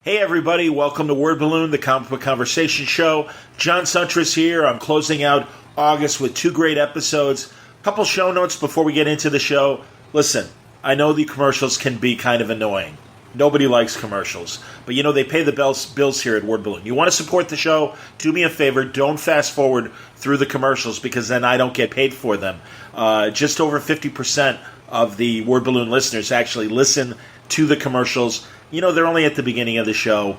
Hey everybody, welcome to Word Balloon, the comic book conversation show. John Suntress here. I'm closing out August with 2 great episodes. A couple show notes before we get into the show. Listen, I know the commercials can be kind of annoying. Nobody likes commercials. But they pay the bills here at Word Balloon. You want to support the show? Do me a favor, don't fast forward through the commercials because then I don't get paid for them. Just over 50% of the Word Balloon listeners actually listen to the commercials. They're only at the beginning of the show.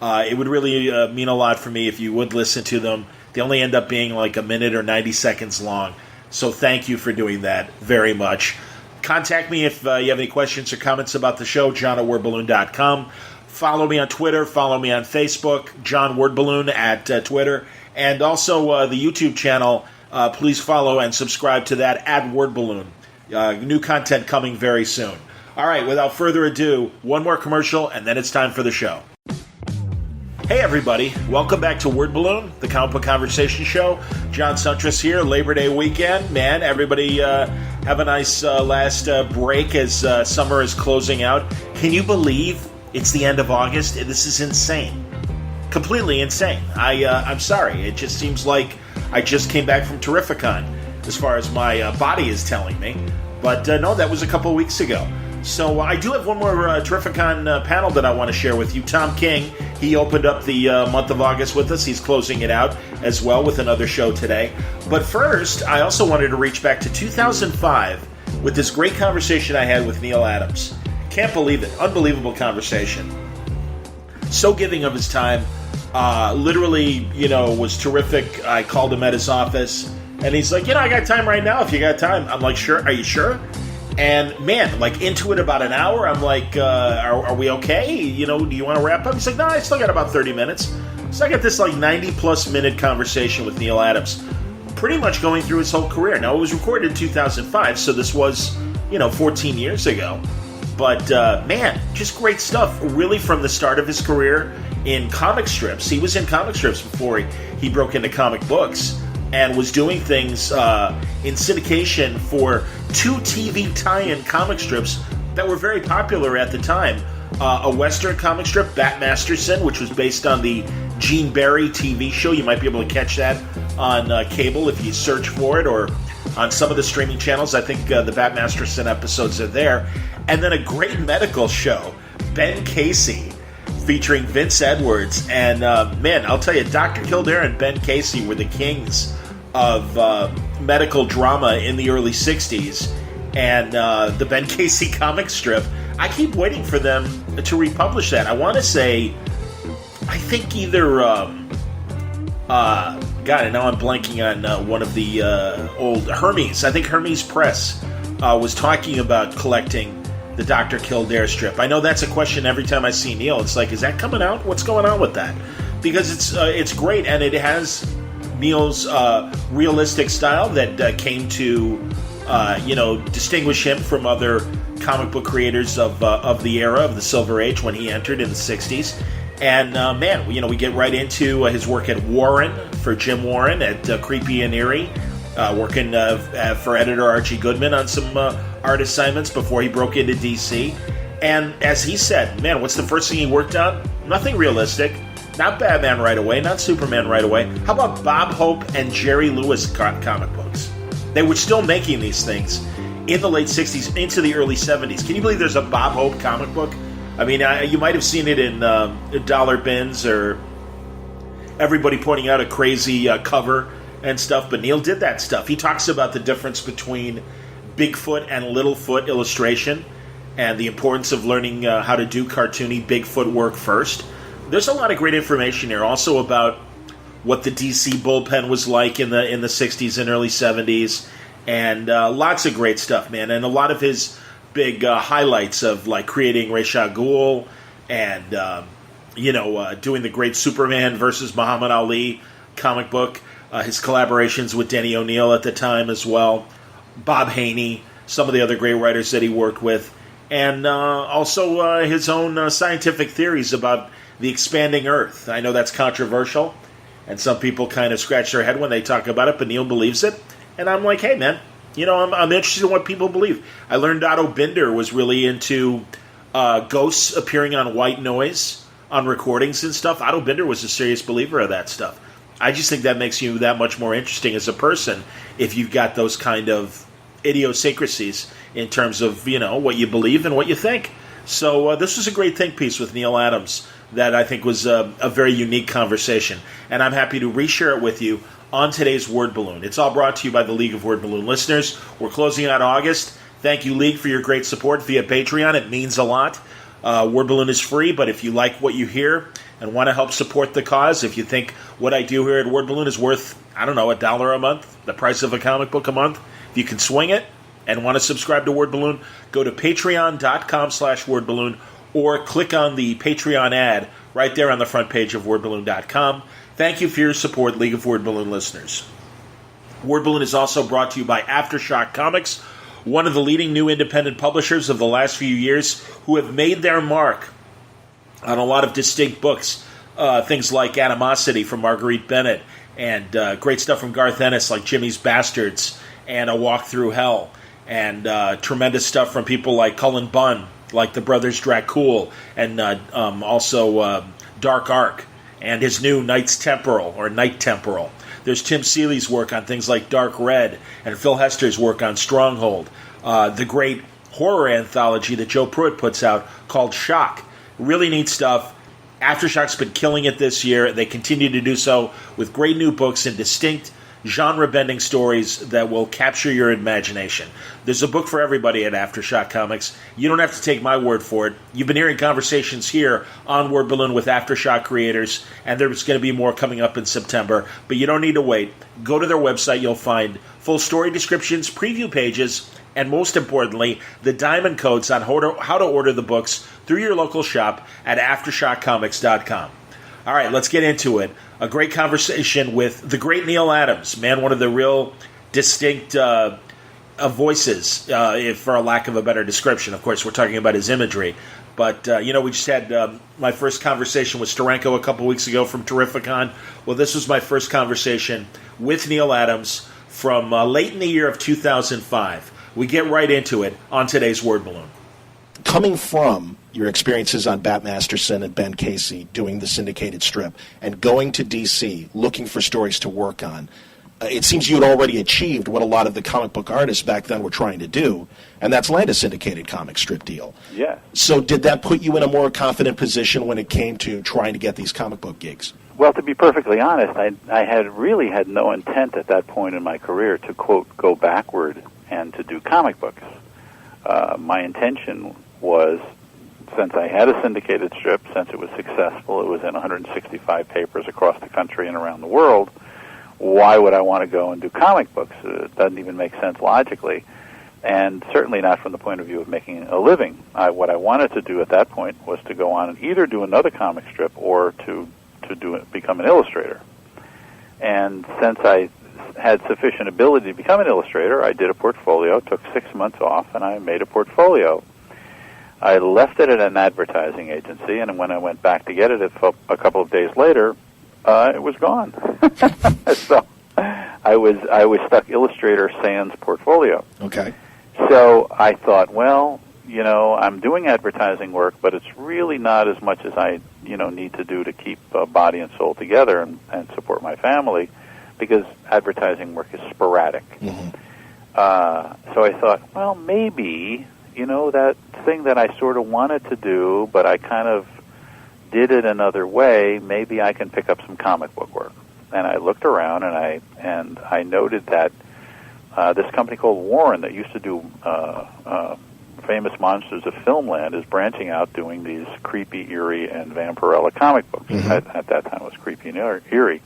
It would really mean a lot for me if you would listen to them. They only end up being like a minute or 90 seconds long. So thank you for doing that very much. Contact me if you have any questions or comments about the show, john@wordballoon.com. Follow me on Twitter. Follow me on Facebook, John Wordballoon at Twitter. And also the YouTube channel. Please follow and subscribe to that at Wordballoon. New content coming very soon. All right, without further ado, one more commercial, and then it's time for the show. Hey, everybody. Welcome back to Word Balloon, the comic book conversation show. John Suntress here, Labor Day weekend. Man, everybody have a nice last break as summer is closing out. Can you believe it's the end of August? This is insane. Completely insane. I'm sorry. It just seems like I just came back from Terrificon, as far as my body is telling me. But no, that was a couple weeks ago. So I do have one more Terrificon panel that I want to share with you. Tom King, he opened up the month of August with us. He's closing it out as well with another show today. But first, I also wanted to reach back to 2005 with this great conversation I had with Neal Adams. Can't believe it. Unbelievable conversation. So giving of his time. Literally, was terrific. I called him at his office, and he's like, I got time right now if you got time. I'm like, sure. Are you sure? And man, into it about an hour, I'm like, are we okay? Do you want to wrap up? He's like, no, I still got about 30 minutes. So I got this 90-plus minute conversation with Neal Adams, pretty much going through his whole career. Now, it was recorded in 2005, so this was, 14 years ago. But man, just great stuff, really from the start of his career in comic strips. He was in comic strips before he broke into comic books, and was doing things in syndication for 2 TV tie-in comic strips that were very popular at the time. A Western comic strip, Bat Masterson, which was based on the Gene Barry TV show. You might be able to catch that on cable if you search for it, or on some of the streaming channels. I think the Bat Masterson episodes are there. And then a great medical show, Ben Casey, featuring Vince Edwards. And man, I'll tell you, Dr. Kildare and Ben Casey were the kings of medical drama in the early 60s, and the Ben Casey comic strip, I keep waiting for them to republish that. I want to say, I think either God, now I'm blanking on one of the old Hermes. I think Hermes Press was talking about collecting the Dr. Kildare strip. I know that's a question every time I see Neal. It's like, is that coming out? What's going on with that? Because it's great, and it has Neal's realistic style that came to distinguish him from other comic book creators of the era of the Silver Age when he entered in the 60s. And man, we get right into his work at Warren for Jim Warren at Creepy and Eerie, working for editor Archie Goodman on some art assignments before he broke into DC. And as he said, man, what's the first thing he worked on? Nothing realistic. Not Batman right away, not Superman right away. How about Bob Hope and Jerry Lewis comic books? They were still making these things in the late 60s into the early 70s. Can you believe there's a Bob Hope comic book? I mean, you might have seen it in dollar bins or everybody pointing out a crazy cover and stuff, but Neal did that stuff. He talks about the difference between Bigfoot and Littlefoot illustration and the importance of learning how to do cartoony Bigfoot work first. There's a lot of great information here, also about what the DC bullpen was like in the 60s and early 70s, and lots of great stuff, man. And a lot of his big highlights of creating Ra's al Ghul and doing the great Superman versus Muhammad Ali comic book. His collaborations with Denny O'Neil at the time as well, Bob Haney, some of the other great writers that he worked with, and also his own scientific theories about the expanding Earth. I know that's controversial, and some people kind of scratch their head when they talk about it, but Neal believes it. And I'm like, hey, man, I'm interested in what people believe. I learned Otto Binder was really into ghosts appearing on white noise on recordings and stuff. Otto Binder was a serious believer of that stuff. I just think that makes you that much more interesting as a person if you've got those kind of idiosyncrasies in terms of, what you believe and what you think. So this was a great think piece with Neal Adams that I think was a very unique conversation. And I'm happy to reshare it with you on today's Word Balloon. It's all brought to you by the League of Word Balloon listeners. We're closing out August. Thank you, League, for your great support via Patreon. It means a lot. Word Balloon is free, but if you like what you hear and want to help support the cause, if you think what I do here at Word Balloon is worth, $1 a month, the price of a comic book a month, if you can swing it and want to subscribe to Word Balloon, go to patreon.com/wordballoon or click on the Patreon ad right there on the front page of wordballoon.com. Thank you for your support, League of Word Balloon listeners. Word Balloon is also brought to you by Aftershock Comics, one of the leading new independent publishers of the last few years who have made their mark on a lot of distinct books. Things like Animosity from Marguerite Bennett and great stuff from Garth Ennis like Jimmy's Bastards and A Walk Through Hell, and tremendous stuff from people like Cullen Bunn, like the Brothers Dracul, and also Dark Ark, and his new Night Temporal. There's Tim Seeley's work on things like Dark Red, and Phil Hester's work on Stronghold. The great horror anthology that Joe Pruitt puts out called Shock. Really neat stuff. Aftershock's been killing it this year. They continue to do so with great new books and distinct genre-bending stories that will capture your imagination. There's a book for everybody at Aftershock Comics. You don't have to take my word for it. You've been hearing conversations here on Word Balloon with Aftershock creators, and there's going to be more coming up in September, but you don't need to wait. Go to their website. You'll find full story descriptions, preview pages, and most importantly, the diamond codes on how to order the books through your local shop at AftershockComics.com. All right, let's get into it. A great conversation with the great Neal Adams, man, one of the real distinct voices, if for a lack of a better description. Of course, we're talking about his imagery. But, we just had my first conversation with Steranko a couple weeks ago from Terrificon. Well, this was my first conversation with Neal Adams from late in the year of 2005. We get right into it on today's Word Balloon. Coming from your experiences on Bat Masterson and Ben Casey doing the syndicated strip and going to D.C. looking for stories to work on, it seems you had already achieved what a lot of the comic book artists back then were trying to do, and that's land a syndicated comic strip deal. Yeah. So did that put you in a more confident position when it came to trying to get these comic book gigs? Well, to be perfectly honest, I had no intent at that point in my career to, quote, go backward and to do comic books. My intention was, since I had a syndicated strip, since it was successful, it was in 165 papers across the country and around the world, why would I want to go and do comic books? It doesn't even make sense logically, and certainly not from the point of view of making a living. What I wanted to do at that point was to go on and either do another comic strip or to become an illustrator. And since I had sufficient ability to become an illustrator, I did a portfolio, took 6 months off, and I made a portfolio. I left it at an advertising agency, and when I went back to get it a couple of days later, it was gone. So I was stuck illustrator sans portfolio. Okay. So I thought, well, I'm doing advertising work, but it's really not as much as I, need to do to keep body and soul together and support my family, because advertising work is sporadic. Mm-hmm. So I thought, well, maybe, that thing that I sort of wanted to do, but I kind of did it another way, maybe I can pick up some comic book work. And I looked around, and I noted that this company called Warren that used to do Famous Monsters of Filmland is branching out doing these creepy, eerie, and Vampirella comic books. Mm-hmm. At that time, it was creepy and eerie.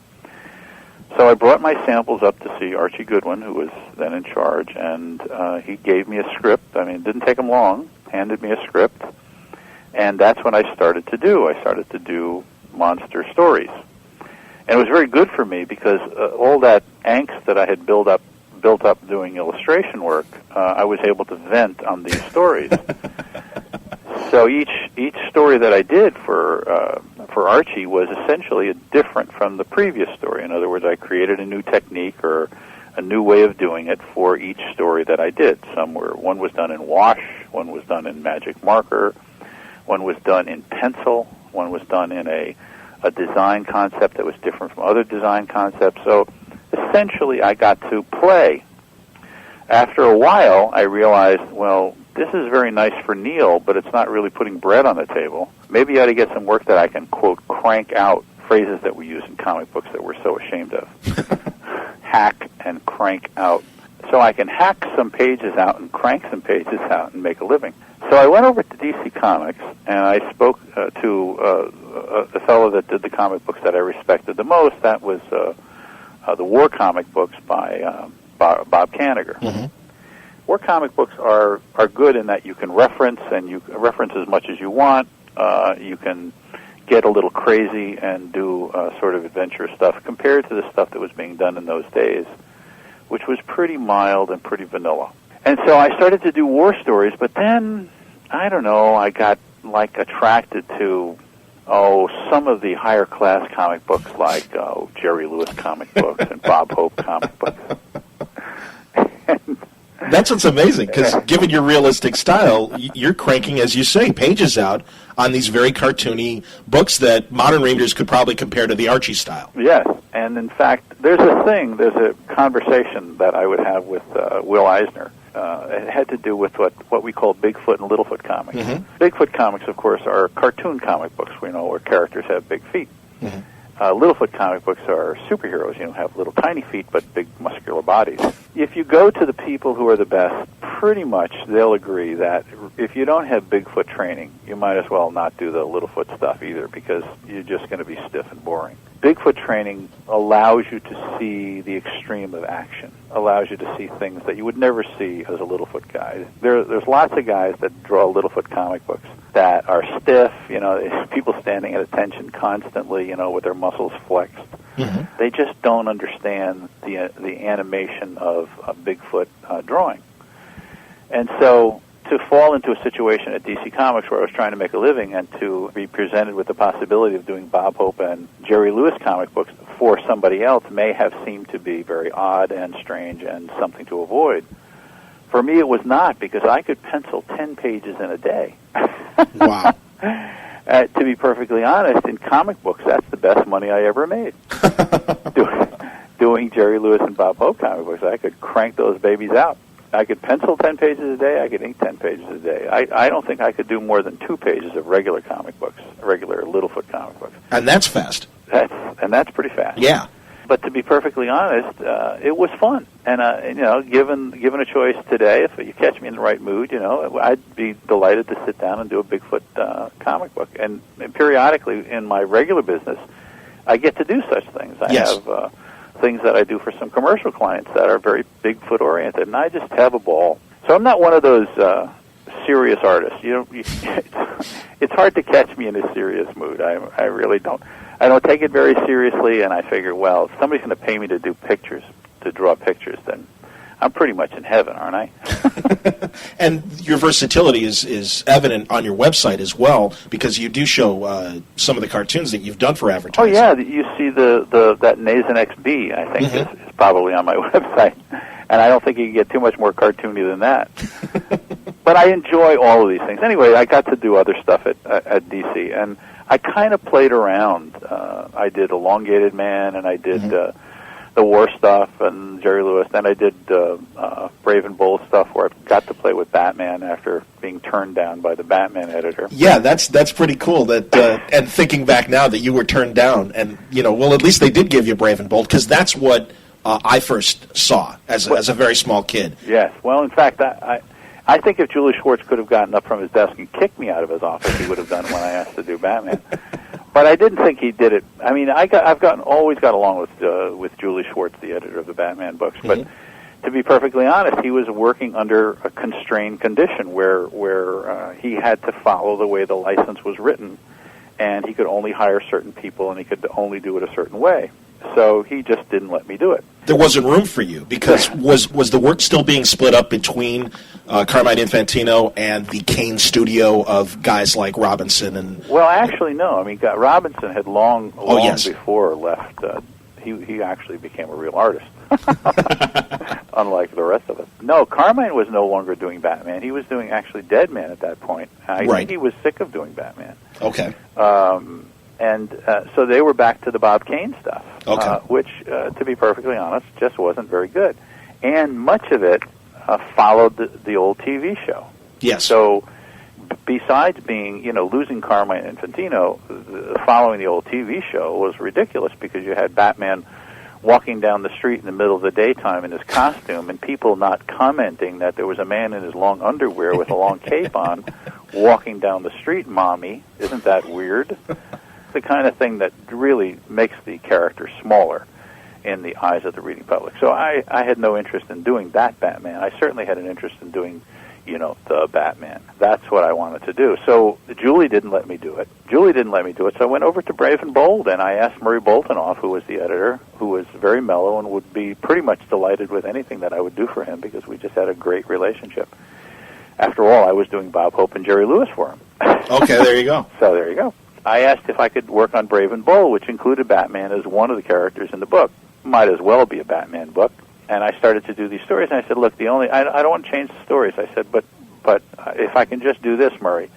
So I brought my samples up to see Archie Goodwin, who was then in charge, and he gave me a script. I mean, it didn't take him long, handed me a script, and that's when I started to do. I started to do monster stories. And it was very good for me because all that angst that I had built up doing illustration work, I was able to vent on these stories. So each story that I did for Archie was essentially different from the previous story. In other words, I created a new technique or a new way of doing it for each story that I did. One was done in wash, one was done in magic marker, one was done in pencil, one was done in a design concept that was different from other design concepts. So essentially I got to play. After a while, I realized, well, this is very nice for Neal, but it's not really putting bread on the table. Maybe I ought to get some work that I can, quote, crank out, phrases that we use in comic books that we're so ashamed of. Hack and crank out. So I can hack some pages out and crank some pages out and make a living. So I went over to DC Comics, and I spoke to the fellow that did the comic books that I respected the most. That was the War comic books by Bob Kanigher. Mm-hmm. War comic books are good in that you can reference, and you can reference as much as you want. You can get a little crazy and do sort of adventure stuff compared to the stuff that was being done in those days, which was pretty mild and pretty vanilla. And so I started to do war stories, but then, I don't know, I got, like, attracted to, some of the higher class comic books, like Jerry Lewis comic books and Bob Hope comic books. That's what's amazing, because given your realistic style, you're cranking, as you say, pages out on these very cartoony books that modern readers could probably compare to the Archie style. Yes, and in fact, there's a conversation that I would have with Will Eisner. It had to do with what we call Bigfoot and Littlefoot comics. Mm-hmm. Bigfoot comics, of course, are cartoon comic books, we know, where characters have big feet. Mm-hmm. Littlefoot comic books are superheroes, have little tiny feet but big muscular bodies. If you go to the people who are the best, pretty much they'll agree that if you don't have Bigfoot training, you might as well not do the Littlefoot stuff either, because you're just going to be stiff and boring. Bigfoot training allows you to see the extreme of action, allows you to see things that you would never see as a Littlefoot guy. There's lots of guys that draw Littlefoot comic books that are stiff, people standing at attention constantly, with their muscles flexed. Mm-hmm. They just don't understand the animation of Bigfoot drawing. And so to fall into a situation at DC Comics where I was trying to make a living and to be presented with the possibility of doing Bob Hope and Jerry Lewis comic books for somebody else may have seemed to be very odd and strange and something to avoid. For me, it was not, because I could pencil 10 pages in a day. Wow. To be perfectly honest, in comic books, that's the best money I ever made. Doing Jerry Lewis and Bob Hope comic books, I could crank those babies out. I could pencil 10 pages a day. I could ink 10 pages a day. I don't think I could do more than 2 pages of regular comic books, regular Littlefoot comic books. And that's fast. That's pretty fast. Yeah. But to be perfectly honest, it was fun. And given a choice today, if you catch me in the right mood, I'd be delighted to sit down and do a Bigfoot comic book. And periodically in my regular business, I get to do such things. I have things that I do for some commercial clients that are very Bigfoot oriented, and I just have a ball. So I'm not one of those serious artists. It's hard to catch me in a serious mood. I really don't. I don't take it very seriously, and I figure, well, if somebody's going to pay me to do pictures, to draw pictures, then I'm pretty much in heaven, aren't I? And your versatility is evident on your website as well, because you do show some of the cartoons that you've done for advertising. Oh, yeah, you see that Nazen XB, I think, is probably on my website. And I don't think you can get too much more cartoony than that. But I enjoy all of these things. Anyway, I got to do other stuff at DC, and I kind of played around. I did Elongated Man, and I did the War stuff, and Jerry Lewis. Then I did Brave and Bold stuff, where I got to play with Batman after being turned down by the Batman editor. Yeah, that's pretty cool. That and thinking back now that you were turned down, and at least they did give you Brave and Bold, because that's what I first saw as a very small kid. Yes. Well, in fact, I think if Julie Schwartz could have gotten up from his desk and kicked me out of his office, he would have done when I asked to do Batman. But I didn't think he did it. I mean, I've always got along with Julie Schwartz, the editor of the Batman books. Mm-hmm. But to be perfectly honest, he was working under a constrained condition where he had to follow the way the license was written, and he could only hire certain people, and he could only do it a certain way. So he just didn't let me do it. There wasn't room for you, because was the work still being split up between Carmine Infantino and the Kane studio of guys like Robinson? Well, actually, no. I mean, Robinson had long before left. He actually became a real artist. unlike the rest of us. No, Carmine was no longer doing Batman. He was doing actually Deadman at that point. I think he was sick of doing Batman. Okay. So they were back to the Bob Kane stuff, okay. Which, to be perfectly honest, just wasn't very good. And much of it followed the old TV show. Yes. So besides being, losing Carmine and Infantino, following the old TV show was ridiculous because you had Batman walking down the street in the middle of the daytime in his costume and people not commenting that there was a man in his long underwear with a long cape on walking down the street. Mommy, isn't that weird? The kind of thing that really makes the character smaller in the eyes of the reading public. So I had no interest in doing that Batman. I certainly had an interest in doing, the Batman. That's what I wanted to do. So Julie didn't let me do it. So I went over to Brave and Bold, and I asked Murray Boltinoff, who was the editor, who was very mellow and would be pretty much delighted with anything that I would do for him because we just had a great relationship. After all, I was doing Bob Hope and Jerry Lewis for him. Okay, there you go. So there you go. I asked if I could work on Brave and Bold, which included Batman as one of the characters in the book. Might as well be a Batman book. And I started to do these stories, and I said, look, I don't want to change the stories. I said, but if I can just do this, Murray,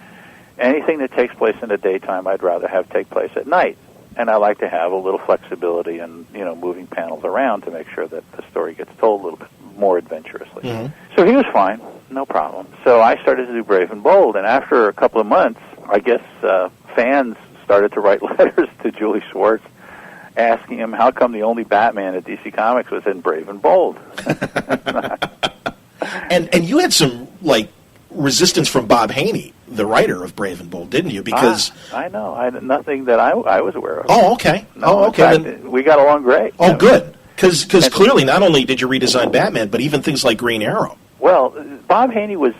anything that takes place in the daytime, I'd rather have take place at night. And I like to have a little flexibility and, moving panels around to make sure that the story gets told a little bit more adventurously. Mm-hmm. So he was fine, no problem. So I started to do Brave and Bold, and after a couple of months, I guess fans started to write letters to Julie Schwartz asking him how come the only Batman at DC Comics was in Brave and Bold. and you had some, resistance from Bob Haney, the writer of Brave and Bold, didn't you? Because I know. I had nothing that I was aware of. Oh, okay. No, okay. Fact, we got along great. Oh, good. Because clearly not only did you redesign Batman, but even things like Green Arrow. Well, Bob Haney was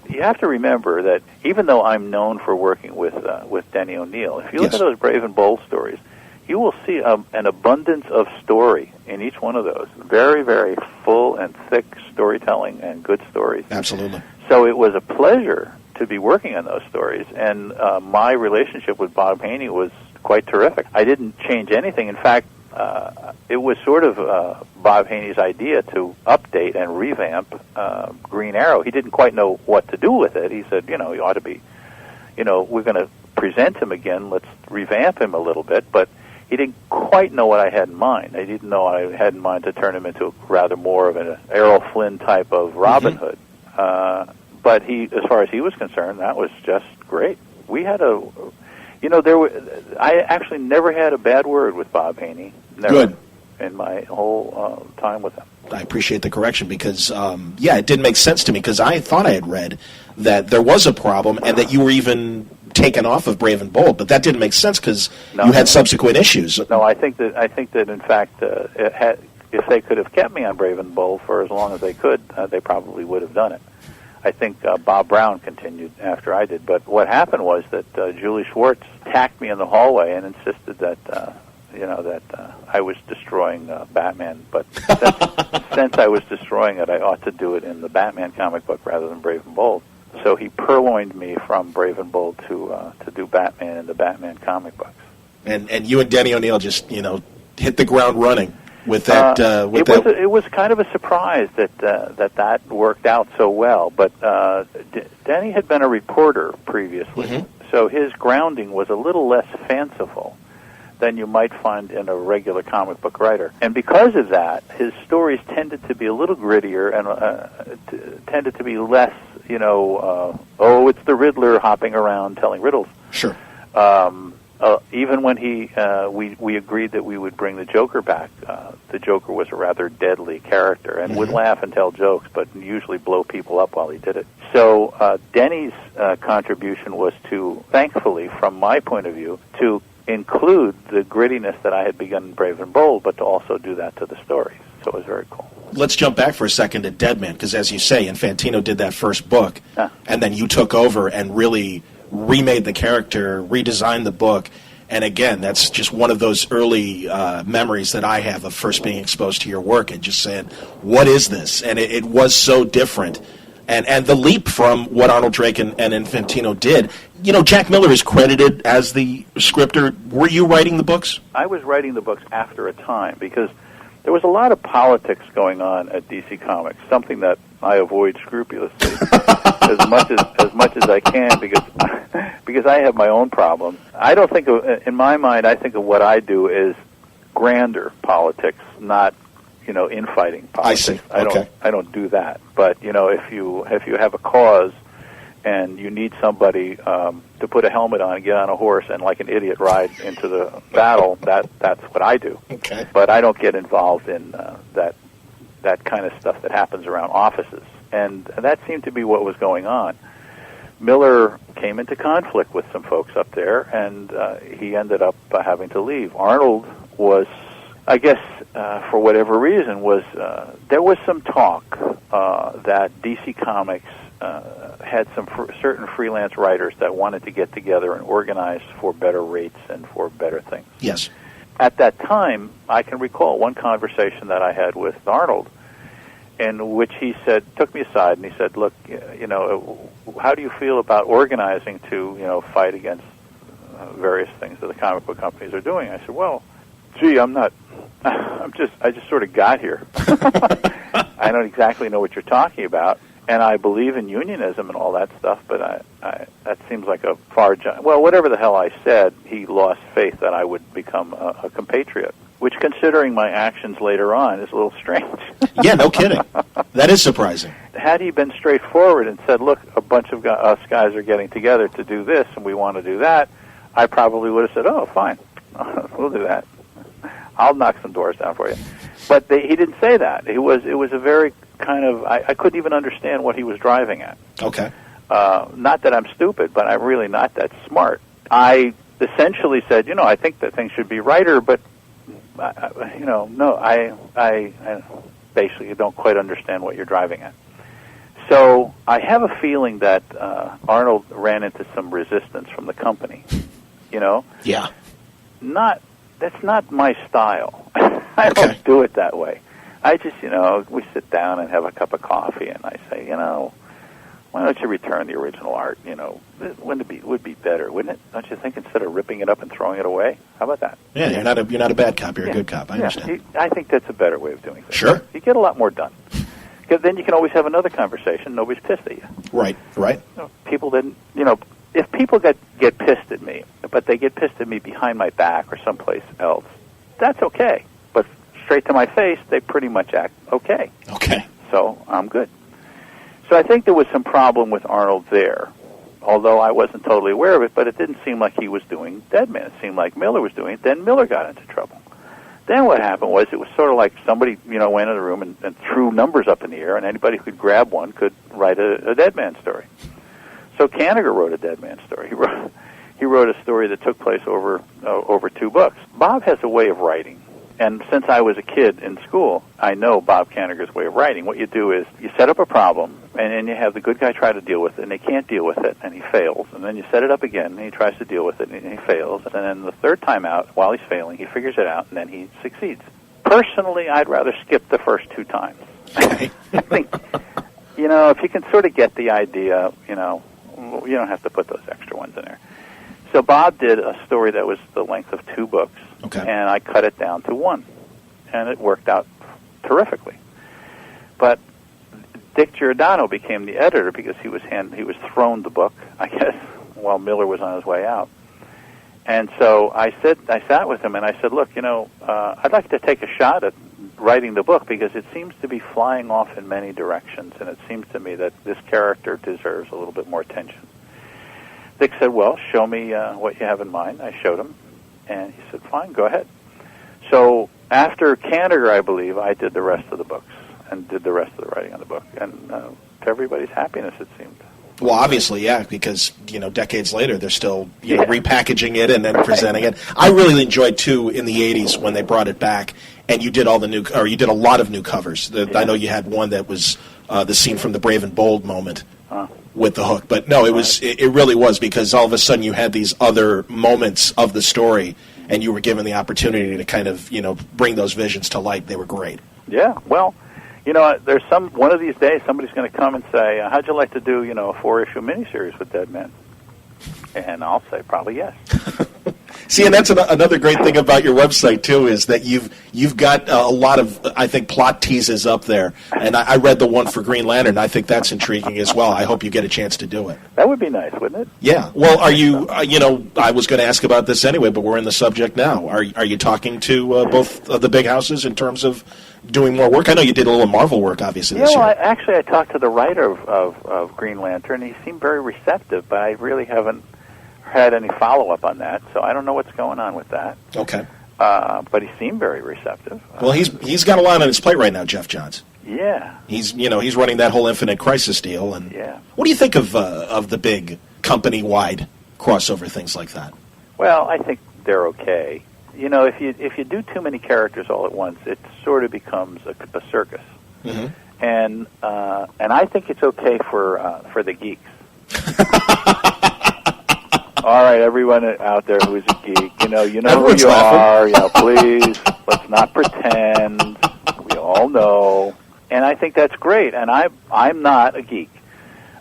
you have to remember that even though I'm known for working with Denny O'Neil, if you look at those Brave and Bold stories, you will see an abundance of story in each one of those. Very, very full and thick storytelling and good stories. Absolutely. So it was a pleasure to be working on those stories, and my relationship with Bob Haney was quite terrific. I didn't change anything. In fact, it was sort of Bob Haney's idea to update and revamp Green Arrow. He didn't quite know what to do with it. He said, he ought to be, we're going to present him again. Let's revamp him a little bit. But he didn't quite know what I had in mind. I didn't know I had in mind to turn him into rather more of an Errol Flynn type of Robin Hood. But as far as he was concerned, that was just great. We had I actually never had a bad word with Bob Haney. Never. Good. In my whole time with him. I appreciate the correction because, it did make sense to me because I thought I had read that there was a problem and that you were even taken off of Brave and Bold, but that didn't make sense because you had subsequent issues. No, I think that in fact, if they could have kept me on Brave and Bold for as long as they could, they probably would have done it. I think Bob Brown continued after I did, but what happened was that Julie Schwartz attacked me in the hallway and insisted that I was destroying Batman, but since I was destroying it, I ought to do it in the Batman comic book rather than Brave and Bold. So he purloined me from Brave and Bold to do Batman in the Batman comic books. And you and Denny O'Neil just hit the ground running with that. It was kind of a surprise that worked out so well. But Denny had been a reporter previously, so his grounding was a little less fanciful than you might find in a regular comic book writer. And because of that, his stories tended to be a little grittier and tended to be less, it's the Riddler hopping around telling riddles. Sure. Even when we agreed that we would bring the Joker back, the Joker was a rather deadly character and would laugh and tell jokes, but usually blow people up while he did it. So Denny's contribution was to, thankfully, from my point of view, to include the grittiness that I had begun in Brave and Bold, but to also do that to the stories. So it was very cool. Let's jump back for a second to Deadman, because as you say, Infantino did that first book, and then you took over and really remade the character, redesigned the book, and again, that's just one of those early memories that I have of first being exposed to your work and just saying, what is this? And it was so different. And the leap from what Arnold Drake and Infantino did, Jack Miller is credited as the scripter. Were you writing the books? I was writing the books after a time because there was a lot of politics going on at DC Comics, something that I avoid scrupulously as much as I can because I have my own problems. I don't think in my mind, I think of what I do as grander politics, not infighting politics. I see. Okay. I don't do that. But if you have a cause and you need somebody to put a helmet on and get on a horse and like an idiot ride into the battle, that's what I do. Okay. But I don't get involved in that kind of stuff that happens around offices. And that seemed to be what was going on. Miller came into conflict with some folks up there, and he ended up having to leave. Arnold was, I guess, for whatever reason, there was some talk that DC Comics had some certain freelance writers that wanted to get together and organize for better rates and for better things. Yes. At that time, I can recall one conversation that I had with Arnold, in which he took me aside and he said, "Look, how do you feel about organizing to, fight against various things that the comic book companies are doing?" I said, "Well, gee, I just sort of got here. I don't exactly know what you're talking about, and I believe in unionism and all that stuff, but that seems like a far jump." Well, whatever the hell I said, he lost faith that I would become a compatriot, which, considering my actions later on, is a little strange. Yeah, no kidding. That is surprising. Had he been straightforward and said, "Look, a bunch of us guys are getting together to do this, and we want to do that," I probably would have said, "Oh, fine, we'll do that. I'll knock some doors down for you." But he didn't say that. It was a very kind of, I couldn't even understand what he was driving at. Okay. Not that I'm stupid, but I'm really not that smart. I essentially said, I think that things should be righter, but I basically don't quite understand what you're driving at. So I have a feeling that Arnold ran into some resistance from the company. Yeah. That's not my style. I don't do it that way. I just, we sit down and have a cup of coffee, and I say, why don't you return the original art? It would be better, wouldn't it? Don't you think, instead of ripping it up and throwing it away? How about that? Yeah, you're not a bad cop. You're a good cop. I understand. I think that's a better way of doing things. Sure. You get a lot more done. Because then you can always have another conversation. Nobody's pissed at you. Right. People didn't, if people get pissed at me, but they get pissed at me behind my back or someplace else, that's okay. But straight to my face, they pretty much act okay. Okay. So I'm good. So I think there was some problem with Arnold there, although I wasn't totally aware of it, but it didn't seem like he was doing Deadman. It seemed like Miller was doing it. Then Miller got into trouble. Then what happened was, it was sort of like somebody, went in the room and threw numbers up in the air, and anybody who could grab one could write a Deadman story. So Kanigher wrote a Deadman story. He wrote a story that took place over 2 books. Bob has a way of writing. And since I was a kid in school, I know Bob Kanigher's way of writing. What you do is you set up a problem, and then you have the good guy try to deal with it, and they can't deal with it, and he fails. And then you set it up again, and he tries to deal with it, and he fails. And then the third time out, while he's failing, he figures it out, and then he succeeds. Personally, I'd rather skip the first 2 times. I think, if you can sort of get the idea, you don't have to put those extra ones in there. So Bob did a story that was the length of 2 books. Okay. And I cut it down to 1, and it worked out terrifically. But Dick Giordano became the editor because he was thrown the book, I guess, while Miller was on his way out. And so I sat with him and I said, "Look, I'd like to take a shot at writing the book because it seems to be flying off in many directions, and it seems to me that this character deserves a little bit more attention." Dick said, "Well, show me what you have in mind." I showed him. And he said, "Fine, go ahead." So after Kanigher, I believe, I did the rest of the books and did the rest of the writing on the book. And to everybody's happiness, it seemed. Well, obviously, yeah, because, decades later, they're still, repackaging it and then presenting it. I really enjoyed, too, in the 80s when they brought it back, and you did you did a lot of new covers. I know you had one that was the scene from the Brave and Bold moment. With the hook, but no, it really was, because all of a sudden you had these other moments of the story, and you were given the opportunity to kind of bring those visions to light. They were great. Yeah, well, there's one of these days somebody's going to come and say, "How'd you like to do a 4-issue miniseries with Deadman?" And I'll say probably yes. See, and that's another great thing about your website too, is that you've got a lot of, I think, plot teases up there. And I read the one for Green Lantern. I think that's intriguing as well. I hope you get a chance to do it. That would be nice, wouldn't it? Yeah. Well, are you? I was going to ask about this anyway, but we're in the subject now. Are you talking to both of the big houses in terms of doing more work? I know you did a little Marvel work, obviously, this year. I talked to the writer of Green Lantern. He seemed very receptive, but I really haven't had any follow-up on that, so I don't know what's going on with that. Okay. But he seemed very receptive. Well, he's got a lot on his plate right now, Jeff Johns. Yeah. He's running that whole Infinite Crisis deal, and yeah. What do you think of the big company-wide crossover things like that? Well, I think they're okay. If you do too many characters all at once, it sort of becomes a circus. Mm-hmm. And I think it's okay for the geeks. All right, everyone out there who's a geek, you know Everyone's who you laughing. are. Please, let's not pretend. We all know, and I think that's great. And I'm not a geek.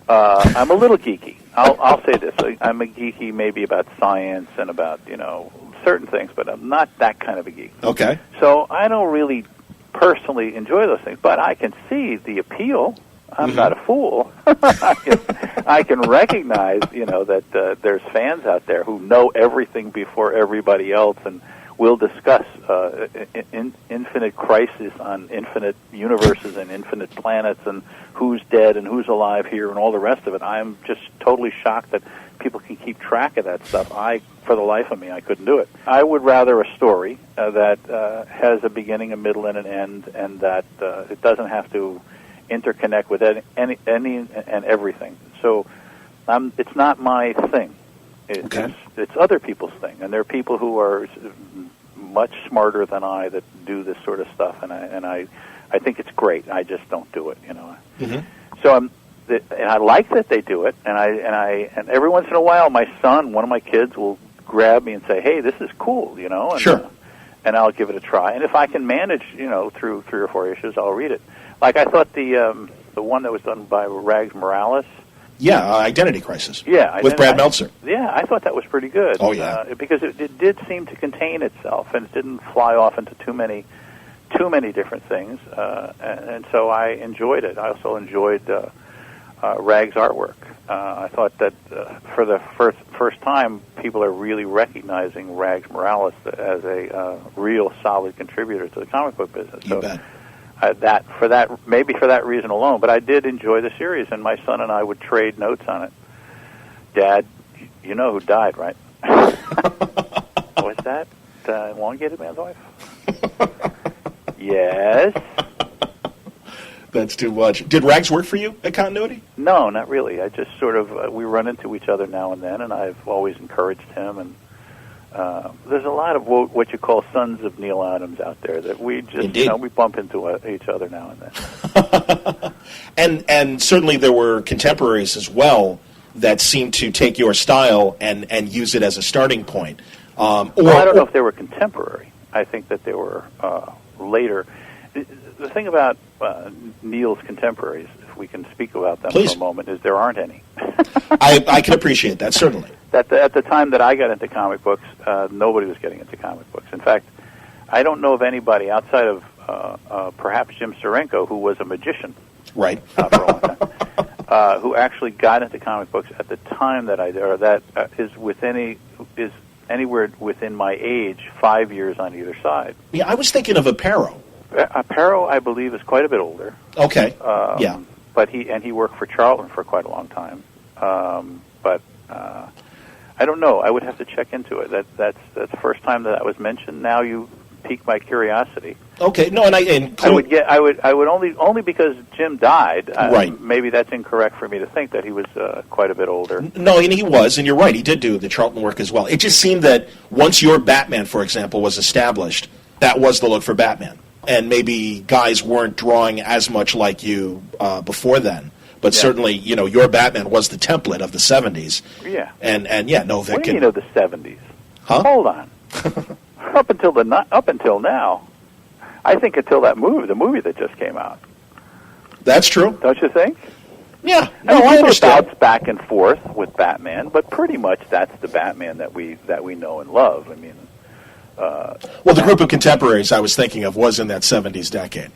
I'm a little geeky. I'll say this: I'm a geeky maybe about science and about certain things, but I'm not that kind of a geek. Okay. So I don't really personally enjoy those things, but I can see the appeal. I'm not a fool. I can recognize, that there's fans out there who know everything before everybody else, and will discuss infinite crisis on infinite universes and infinite planets, and who's dead and who's alive here, and all the rest of it. I'm just totally shocked that people can keep track of that stuff. For the life of me, I couldn't do it. I would rather a story that has a beginning, a middle, and an end, and that it doesn't have to interconnect with any and everything. So it's not my thing. It's other people's thing, and there are people who are much smarter than I that do this sort of stuff, and I think it's great. I just don't do it, Mm-hmm. So and I like that they do it, and every once in a while, my son, one of my kids, will grab me and say, "Hey, this is cool," and, sure. And I'll give it a try. And if I can manage, through 3 or 4 issues, I'll read it. Like I thought the one that was done by Rags Morales. Yeah, Identity Crisis. Yeah, with Brad Meltzer. Yeah, I thought that was pretty good. Oh yeah, because it did seem to contain itself, and it didn't fly off into too many different things, and so I enjoyed it. I also enjoyed Rag's artwork. I thought that for the first time, people are really recognizing Rags Morales as a real solid contributor to the comic book business. You bet. Maybe for that reason alone, but I did enjoy the series, and my son and I would trade notes on it. Dad, you know who died, right? Was that Elongated Man's wife? Yes. That's too much. Did Rags work for you at Continuity? No, not really. I just sort of we run into each other now and then, and I've always encouraged him. And there's a lot of what you call sons of Neal Adams out there that we just we bump into each other now and then. and certainly there were contemporaries as well that seemed to take your style and use it as a starting point. I don't know if they were contemporary. I think that they were later. The thing about Neal's contemporaries, if we can speak about them Please. for a moment, is there aren't any. I can appreciate that, certainly. At the time that I got into comic books, nobody was getting into comic books. In fact, I don't know of anybody outside of perhaps Jim Steranko, who was a magician, right, for a long time, who actually got into comic books at the time that I did, or that is anywhere within my age, 5 years on either side. Yeah, I was thinking of Aparo. Aparo, I believe, is quite a bit older. Okay. Yeah. But he worked for Charlton for quite a long time. But I don't know. I would have to check into it. That's the first time that was mentioned. Now you piqued my curiosity. Okay. No, I would only because Jim died. Right. Maybe that's incorrect for me to think that he was quite a bit older. No, and he was, and you're right. He did do the Charlton work as well. It just seemed that once your Batman, for example, was established, that was the look for Batman. And maybe guys weren't drawing as much like you before then. But certainly, your Batman was the template of the 70s. Yeah. And no, that what do you mean of the 70s? Huh? Hold on. Up until now, I think until the movie that just came out. That's true. Don't you think? Yeah, I no, mean, I people understand. bounce back and forth with Batman, but pretty much that's the Batman that we know and love. I mean, Well, the group of contemporaries I was thinking of was in that 70s decade.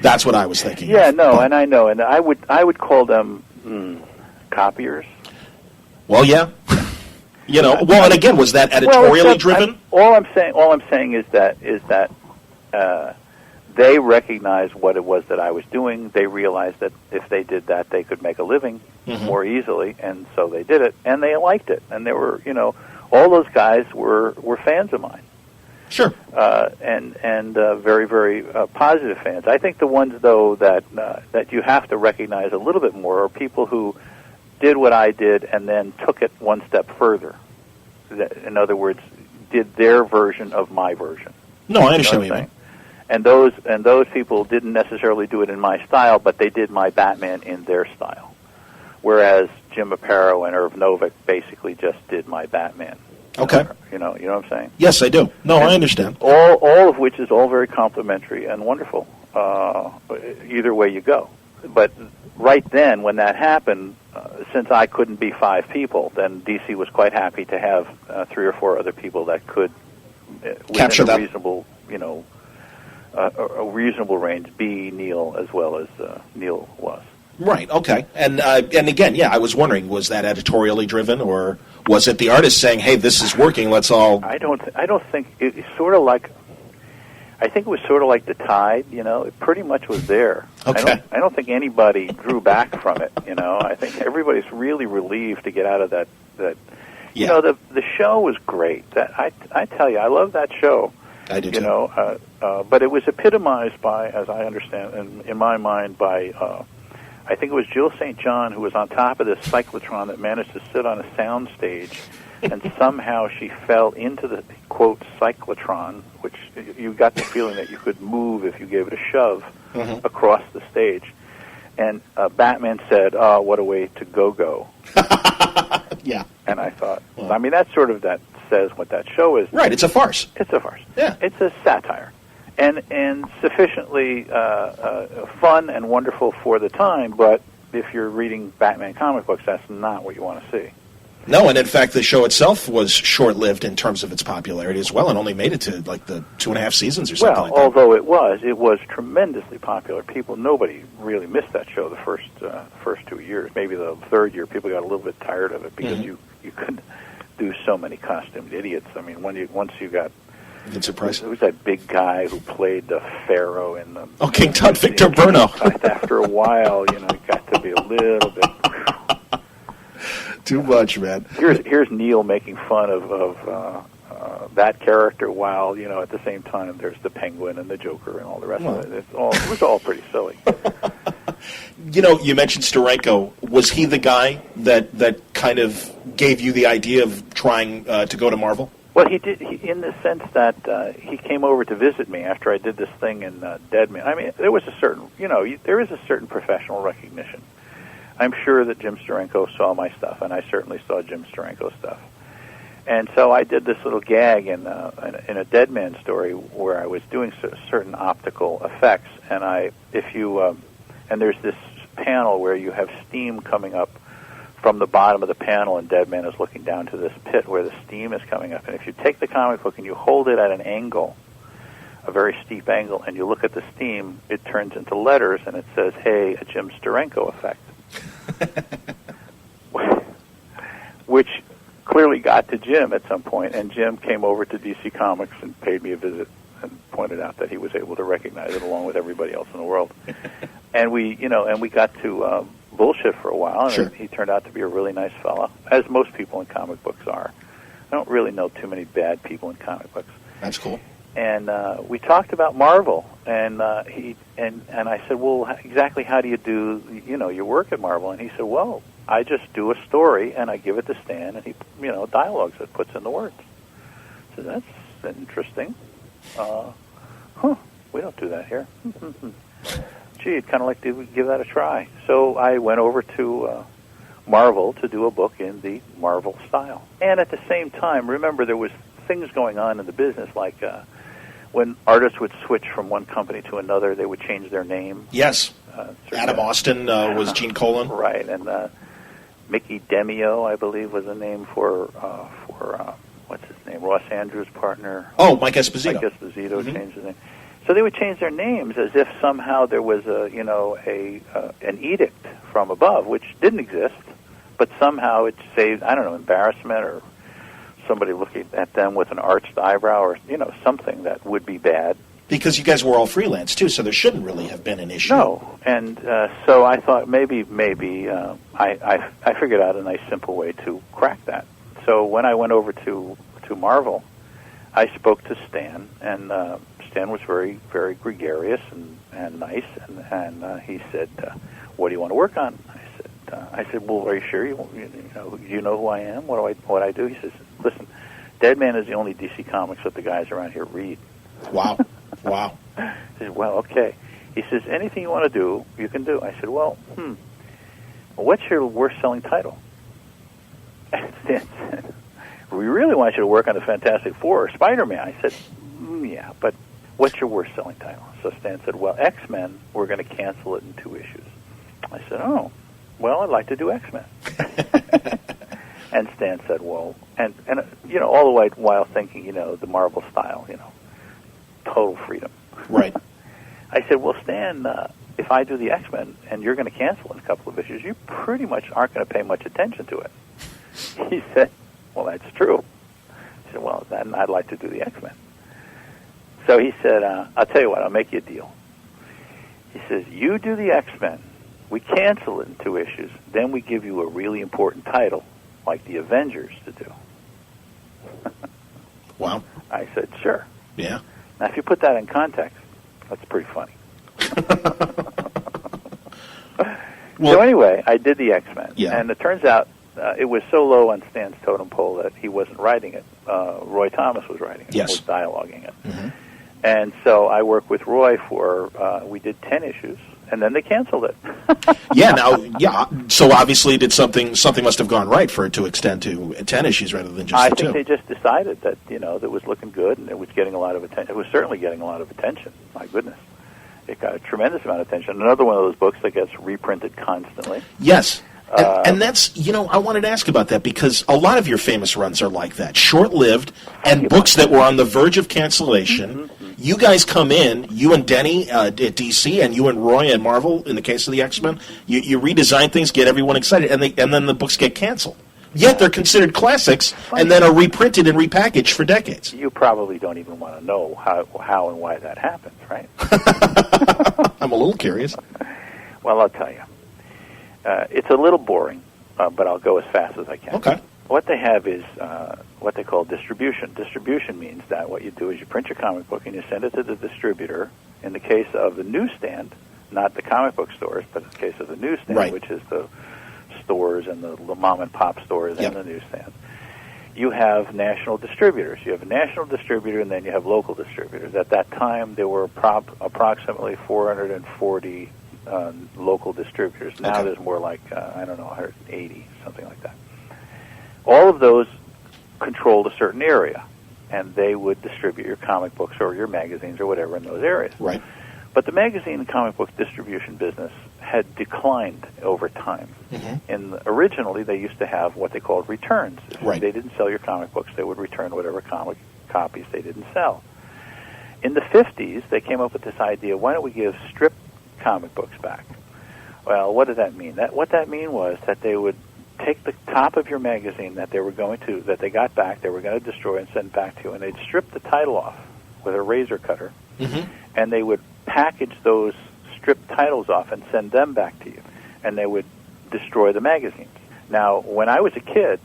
That's what I was thinking yeah, of. no, But- and I know, and I would call them copiers. Well, yeah. Well, and again, was that editorially driven? All I'm saying is that they recognized what it was that I was doing. They realized that if they did that, they could make a living more easily, and so they did it, and they liked it. And they were, all those guys were fans of mine. Sure. And very, very positive fans. I think the ones, though, that you have to recognize a little bit more are people who did what I did and then took it one step further. In other words, did their version of my version. No, I understand what you mean. And those people didn't necessarily do it in my style, but they did my Batman in their style. Whereas Jim Aparo and Irv Novick basically just did my Batman. Okay. You know what I'm saying? Yes, I do. No, I understand. All of which is all very complimentary and wonderful. Either way you go. But right then, when that happened, since I couldn't be 5 people, then DC was quite happy to have 3 or 4 other people that could Capture within that. a reasonable, a reasonable range, be Neal as well as Neal was. Right. Okay. And again, yeah, I was wondering, was that editorially driven, or was it the artist saying, "Hey, this is working. Let's all"? I don't think it's sort of like. I think it was sort of like the tide. It pretty much was there. Okay. I don't think anybody drew back from it. I think everybody's really relieved to get out of that. Yeah. The show was great. That I tell you, I love that show. I do too. But it was epitomized by, as I understand, in my mind, by I think it was Jill St. John, who was on top of this cyclotron that managed to sit on a sound stage, and somehow she fell into the, quote, cyclotron, which you got the feeling that you could move if you gave it a shove across the stage. And Batman said, "Oh, what a way to go." Yeah. And I thought, that says what that show is. Right. It's a farce. It's a farce. Yeah. It's a satire. And sufficiently fun and wonderful for the time, but if you're reading Batman comic books, that's not what you want to see. No, and in fact, the show itself was short-lived in terms of its popularity as well, and only made it to like the 2.5 seasons or something like that. Although it was tremendously popular. Nobody really missed that show the first 2 years. Maybe the third year, people got a little bit tired of it because you could do so many costumed idiots. I mean, once you got. It's impressive. It was that big guy who played the Pharaoh in the. Oh, King Tut, Victor Burno. After a while, it got to be a little bit. Too much, man. Here's Neal making fun of that character, while at the same time there's the Penguin and the Joker and all the rest of it. It was all pretty silly. You mentioned Steranko. Was he the guy that kind of gave you the idea of trying to go to Marvel? Well, he did, in the sense that he came over to visit me after I did this thing in Deadman. I mean, there was a certain, there is a certain professional recognition. I'm sure that Jim Steranko saw my stuff, and I certainly saw Jim Steranko's stuff. And so I did this little gag in a Deadman story where I was doing certain optical effects, and and there's this panel where you have steam coming up from the bottom of the panel, and Deadman is looking down to this pit where the steam is coming up. And if you take the comic book and you hold it at an angle, a very steep angle, and you look at the steam, it turns into letters, and it says, "Hey, a Jim Steranko effect." Which clearly got to Jim at some point, and Jim came over to DC Comics and paid me a visit and pointed out that he was able to recognize it along with everybody else in the world. And we got to bullshit for a while, and Sure. he turned out to be a really nice fellow, as most people in comic books are. I don't really know too many bad people in comic books. That's cool. And we talked about Marvel, and I said, "Well, exactly how do you do your work at Marvel?" And he said, "Well, I just do a story and I give it to Stan, and he dialogues it, puts in the words." So that's interesting. We don't do that here. Gee, I'd kind of like to give that a try. So I went over to Marvel to do a book in the Marvel style. And at the same time, remember, there was things going on in the business, like when artists would switch from one company to another, they would change their name. Yes. Adam Austin was Gene Colan. Right, and Mickey Demio, I believe, was the name for what's his name? Ross Andrews' partner. Oh, Mike Esposito. Mike Esposito changed his name. So they would change their names as if somehow there was an edict from above, which didn't exist, but somehow it saved, I don't know, embarrassment or somebody looking at them with an arched eyebrow or, something that would be bad. Because you guys were all freelance, too, so there shouldn't really have been an issue. No, and so I thought maybe I figured out a nice, simple way to crack that. So when I went over to Marvel, I spoke to Stan, and Stan was very, very gregarious and nice, and he said, "What do you want to work on?" I said, "Well, are you sure? You know who I am? What I do?" He says, "Listen, Deadman is the only DC Comics that the guys around here read." Wow. Wow. I said, "Well, okay." He says, "Anything you want to do, you can do." I said, "Well, what's your worst-selling title?" And Stan said, "We really want you to work on the Fantastic Four or Spider-Man." I said, "Yeah, but what's your worst-selling title?" So Stan said, "Well, X-Men, we're going to cancel it in 2 issues." I said, "Oh, well, I'd like to do X-Men." And Stan said, "Well," and all the while thinking, the Marvel style, total freedom. Right. I said, "Well, Stan, if I do the X-Men and you're going to cancel in a couple of issues, you pretty much aren't going to pay much attention to it." He said, "Well, that's true." I said, "Well, then I'd like to do the X-Men." So he said, "I'll tell you what, I'll make you a deal." He says, "You do the X-Men, we cancel it in 2 issues, then we give you a really important title, like the Avengers, to do." Wow. I said, "Sure." Yeah. Now, if you put that in context, that's pretty funny. So anyway, I did the X-Men, and it turns out it was so low on Stan's totem pole that he wasn't writing it. Roy Thomas was writing it, was dialoguing it. Mm-hmm. And so I worked with Roy we did 10 issues, and then they canceled it. So obviously did something must have gone right for it to extend to 10 issues rather than just 2. I think they just decided that, that was looking good, and it was getting a lot of attention. It was certainly getting a lot of attention. My goodness. It got a tremendous amount of attention. Another one of those books that gets reprinted constantly. Yes. And that's, I wanted to ask about that because a lot of your famous runs are like that, short-lived, and books that were on the verge of cancellation. Mm-hmm. You guys come in, you and Denny at DC, and you and Roy at Marvel, in the case of the X-Men, you redesign things, get everyone excited, and then the books get canceled. Yet they're considered classics and then are reprinted and repackaged for decades. You probably don't even want to know how and why that happens, right? I'm a little curious. Well, I'll tell you. It's a little boring, but I'll go as fast as I can. Okay. What they have is what they call distribution. Distribution means that what you do is you print your comic book and you send it to the distributor. In the case of the newsstand, not the comic book stores, but in the case of the newsstand, which is the stores and the mom-and-pop stores and the newsstand, you have national distributors. You have a national distributor, and then you have local distributors. At that time, there were approximately 440 local distributors. Now there's more like, 180, something like that. All of those controlled a certain area, and they would distribute your comic books or your magazines or whatever in those areas. Right. But the magazine and comic book distribution business had declined over time. Mm-hmm. Originally, they used to have what they called returns. If they didn't sell your comic books, they would return whatever comic copies they didn't sell. In the 50s, they came up with this idea, why don't we give strip comic books back? Well, what did that mean? What that mean was that they would take the top of your magazine that they got back, they were going to destroy and send back to you, and they'd strip the title off with a razor cutter, and they would package those stripped titles off and send them back to you, and they would destroy the magazines. Now, when I was a kid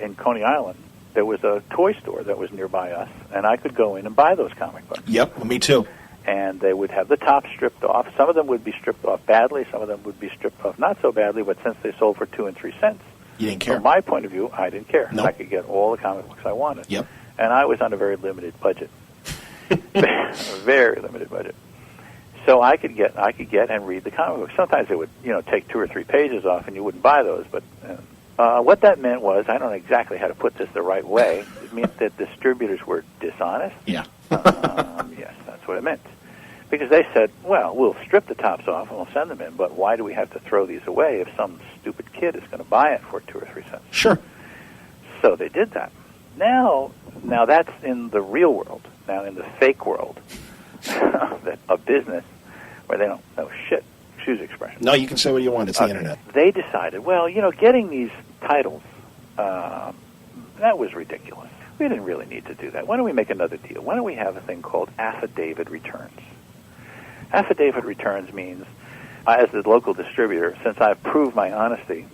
in Coney Island, there was a toy store that was nearby us, and I could go in and buy those comic books. Yep, me too. And they would have the top stripped off. Some of them would be stripped off badly. Some of them would be stripped off not so badly, but since they sold for 2 and 3 cents, you didn't care. From my point of view, I didn't care. Nope. I could get all the comic books I wanted. Yep. And I was on a very limited budget. A very limited budget. So I could get and read the comic books. Sometimes it would, take 2 or 3 pages off, and you wouldn't buy those. But What that meant was, I don't know exactly how to put this the right way. It meant that distributors were dishonest. Yeah. Yes, that's what it meant. Because they said, well, we'll strip the tops off and we'll send them in, but why do we have to throw these away if some stupid kid is going to buy it for 2 or 3 cents? Sure. So they did that. Now that's in the real world. Now in the fake world of business, where they don't know shit, excuse the expression. No, you can say what you want. It's the internet. They decided, well, getting these titles, that was ridiculous. We didn't really need to do that. Why don't we make another deal? Why don't we have a thing called affidavit returns? Affidavit returns means, as the local distributor, since I've proved my honesty,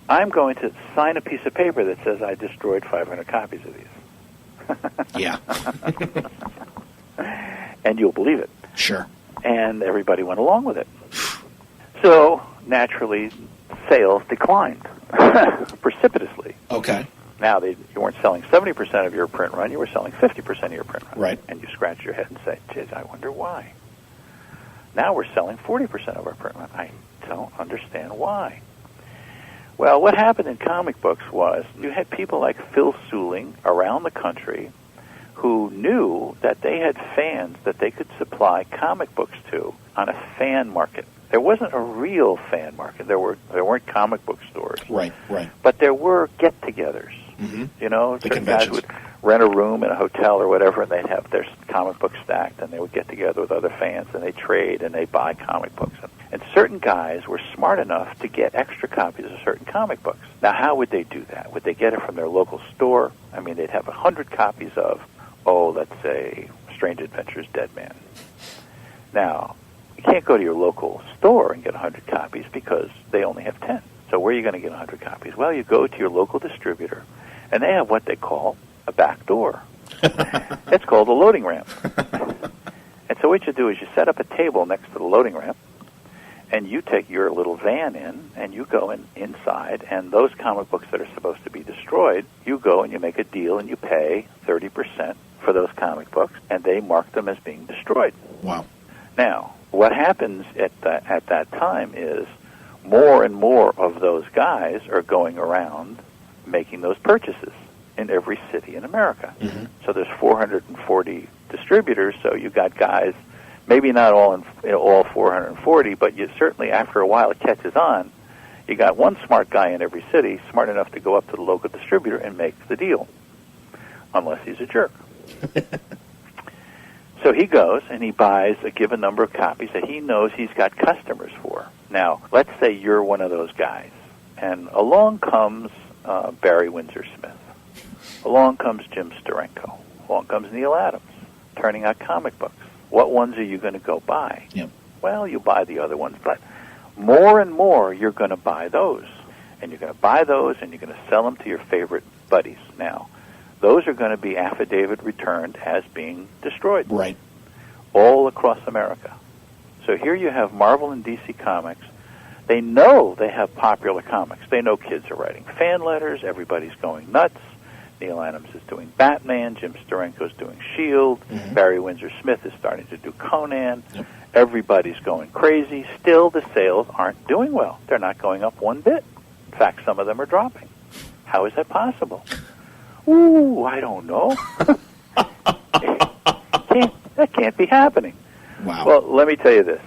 I'm going to sign a piece of paper that says I destroyed 500 copies of these. Yeah. And you'll believe it. Sure. And everybody went along with it. So, naturally, sales declined precipitously. Okay. Now, you weren't selling 70% of your print run, you were selling 50% of your print run. Right. And you scratch your head and say, geez, I wonder why. Now we're selling 40% of our print run. I don't understand why. Well, what happened in comic books was you had people like Phil Suling around the country who knew that they had fans that they could supply comic books to on a fan market. There wasn't a real fan market. There weren't comic book stores. Right. But there were get-togethers. Mm-hmm. Certain guys would rent a room in a hotel or whatever, and they'd have their comic books stacked, and they would get together with other fans, and they trade, and they buy comic books. And certain guys were smart enough to get extra copies of certain comic books. Now, how would they do that? Would they get it from their local store? I mean, they'd have 100 copies of, let's say, Strange Adventures Dead Man. Now, you can't go to your local store and get 100 copies because they only have 10. So where are you going to get 100 copies? Well, you go to your local distributor, and they have what they call a back door. It's called a loading ramp. And so what you do is you set up a table next to the loading ramp, and you take your little van in, and you go inside, and those comic books that are supposed to be destroyed, you go and you make a deal, and you pay 30% for those comic books, and they mark them as being destroyed. Wow. Now, what happens at that time is more and more of those guys are going around making those purchases in every city in America. Mm-hmm. So there's 440 distributors, so you got guys, maybe not all 440, but you certainly after a while it catches on. You got one smart guy in every city, smart enough to go up to the local distributor and make the deal, unless he's a jerk. So he goes and he buys a given number of copies that he knows he's got customers for. Now, let's say you're one of those guys, and along comes Barry Windsor Smith. Along comes Jim Steranko. Along comes Neal Adams, turning out comic books. What ones are you going to go buy? Yep. Well, you buy the other ones, but more and more you're going to buy those. And you're going to buy those, and you're going to sell them to your favorite buddies. Now, those are going to be affidavit returned as being destroyed. Right. All across America. So here you have Marvel and DC Comics. They know they have popular comics. They know kids are writing fan letters. Everybody's going nuts. Neal Adams is doing Batman. Jim Steranko's doing S.H.I.E.L.D. Mm-hmm. Barry Windsor Smith is starting to do Conan. Yep. Everybody's going crazy. Still, the sales aren't doing well. They're not going up one bit. In fact, some of them are dropping. How is that possible? Ooh, I don't know. That can't be happening. Wow. Well, let me tell you this.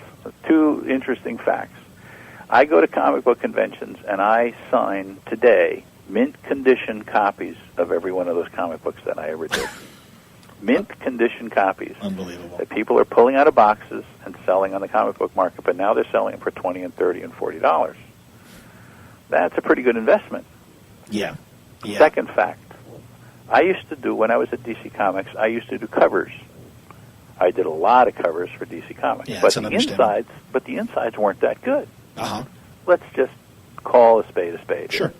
2 interesting facts. I go to comic book conventions, and I sign today mint condition copies of every one of those comic books that I ever did. Mint condition copies. Unbelievable. That people are pulling out of boxes and selling on the comic book market, but now they're selling them for $20 and $30 and $40. That's a pretty good investment. Yeah. Second fact. I used to do, when I was at DC Comics, I used to do covers. I did a lot of covers for DC Comics. Yeah, but it's understandable. the insides weren't that good. Uh-huh. Let's just call a spade a spade. Sure.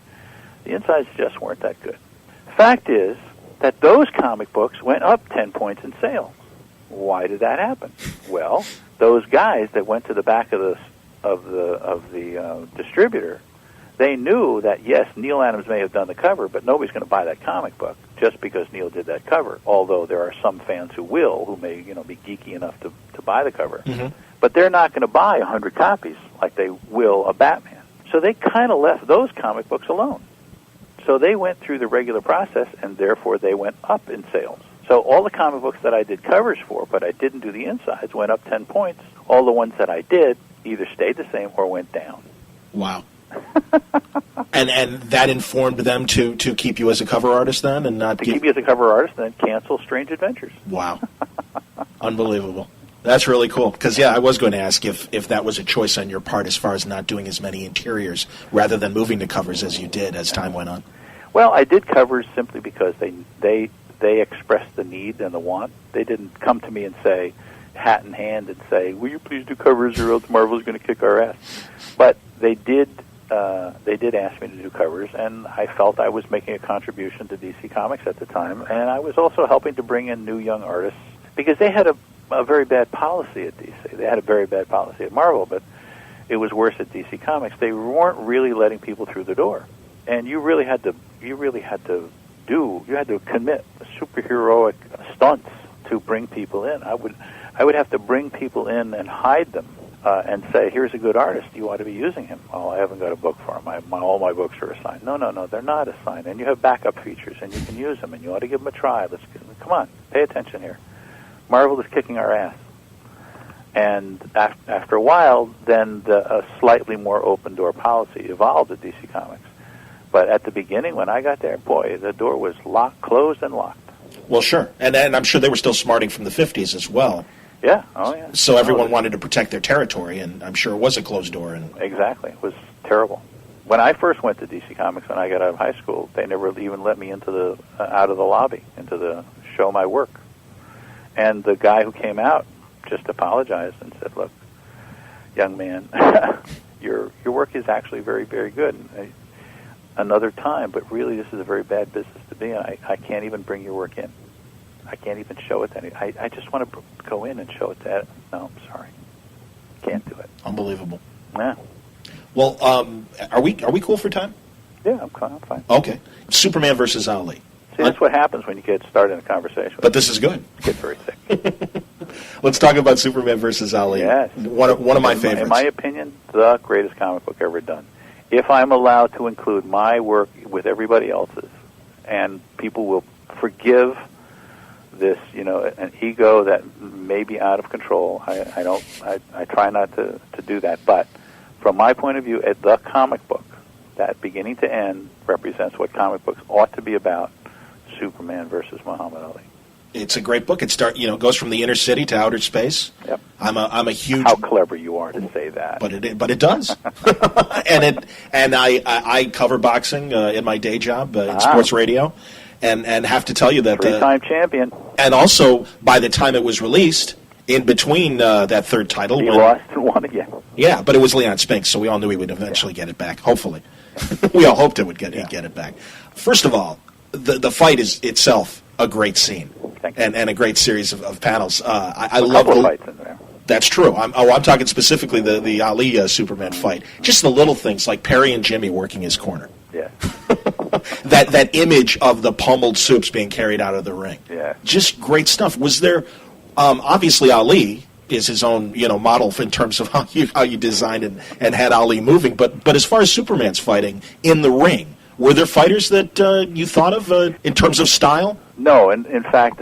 The insides just weren't that good. Fact is that those comic books went up 10 points in sales. Why did that happen? Well, those guys that went to the back of the distributor, they knew that, yes, Neal Adams may have done the cover, but nobody's going to buy that comic book just because Neal did that cover, although there are some fans who may be geeky enough to buy the cover. Mm-hmm. But they're not going to buy 100 copies like they will a Batman. So they kind of left those comic books alone. So they went through the regular process, and therefore they went up in sales. So all the comic books that I did covers for, but I didn't do the insides, went up 10 points. All the ones that I did either stayed the same or went down. Wow. and that informed them to keep you as a cover artist then, and not keep you as a cover artist, and then cancel Strange Adventures. Wow. Unbelievable. That's really cool. Because, I was going to ask if that was a choice on your part as far as not doing as many interiors rather than moving to covers as you did as time went on. Well, I did covers simply because they expressed the need and the want. They didn't come to me and say, hat in hand, and say, will you please do covers or else Marvel's going to kick our ass. But they did ask me to do covers, and I felt I was making a contribution to DC Comics at the time, and I was also helping to bring in new young artists, because they had a very bad policy at DC. They had a very bad policy at Marvel, but it was worse at DC Comics. They weren't really letting people through the door, and you had to commit superheroic stunts to bring people in. I would have to bring people in and hide them and say, here's a good artist, you ought to be using him. Oh, I haven't got a book for him. All my books are assigned. No, they're not assigned. And you have backup features, and you can use them, and you ought to give them a try. Come on, pay attention here. Marvel is kicking our ass. And after a while, then a slightly more open-door policy evolved at DC Comics. But at the beginning, when I got there, boy, the door was closed and locked. Well, sure. And I'm sure they were still smarting from the 50s as well. Yeah, oh yeah. So everyone wanted to protect their territory, and I'm sure it was a closed door. Exactly. It was terrible. When I first went to DC Comics when I got out of high school, they never even let me into out of the lobby, into the show my work. And the guy who came out just apologized and said, look, young man, your work is actually very, very good. Another time, but really this is a very bad business to be in. I can't even bring your work in. I can't even show it to any. I just want to go in and show it to. No, I'm sorry, can't do it. Unbelievable. Yeah. Well, are we cool for time? Yeah, I'm fine. Okay. Superman versus Ali. See, that's what happens when you get started in a conversation. But this is good. You get very sick. Let's talk about Superman versus Ali. Yes. One of my favorites. In my opinion, the greatest comic book ever done. If I'm allowed to include my work with everybody else's, and people will forgive this, an ego that may be out of control. I try not to do that. But from my point of view, the comic book, that beginning to end, represents what comic books ought to be about: Superman versus Muhammad Ali. It's a great book. It goes from the inner city to outer space. Yep. I'm a huge. How clever you are to say that. But it does. and I cover boxing in my day job in sports radio, and have to tell you that three-time champion. And also, by the time it was released, in between that third title, he lost and won again. Yeah, but it was Leon Spinks, so we all knew he would eventually get it back. Hopefully, we all hoped he'd get it back. First of all, the fight is itself a great scene and a great series of panels. I love the fights in there. That's true. I'm talking specifically the Ali Superman fight. Just the little things like Perry and Jimmy working his corner. Yeah. that image of the pummeled soups being carried out of the ring. Yeah. Just great stuff. Was there obviously Ali is his own model in terms of how you designed and had Ali moving, but as far as Superman's fighting in the ring, were there fighters that you thought of in terms of style? No, in fact,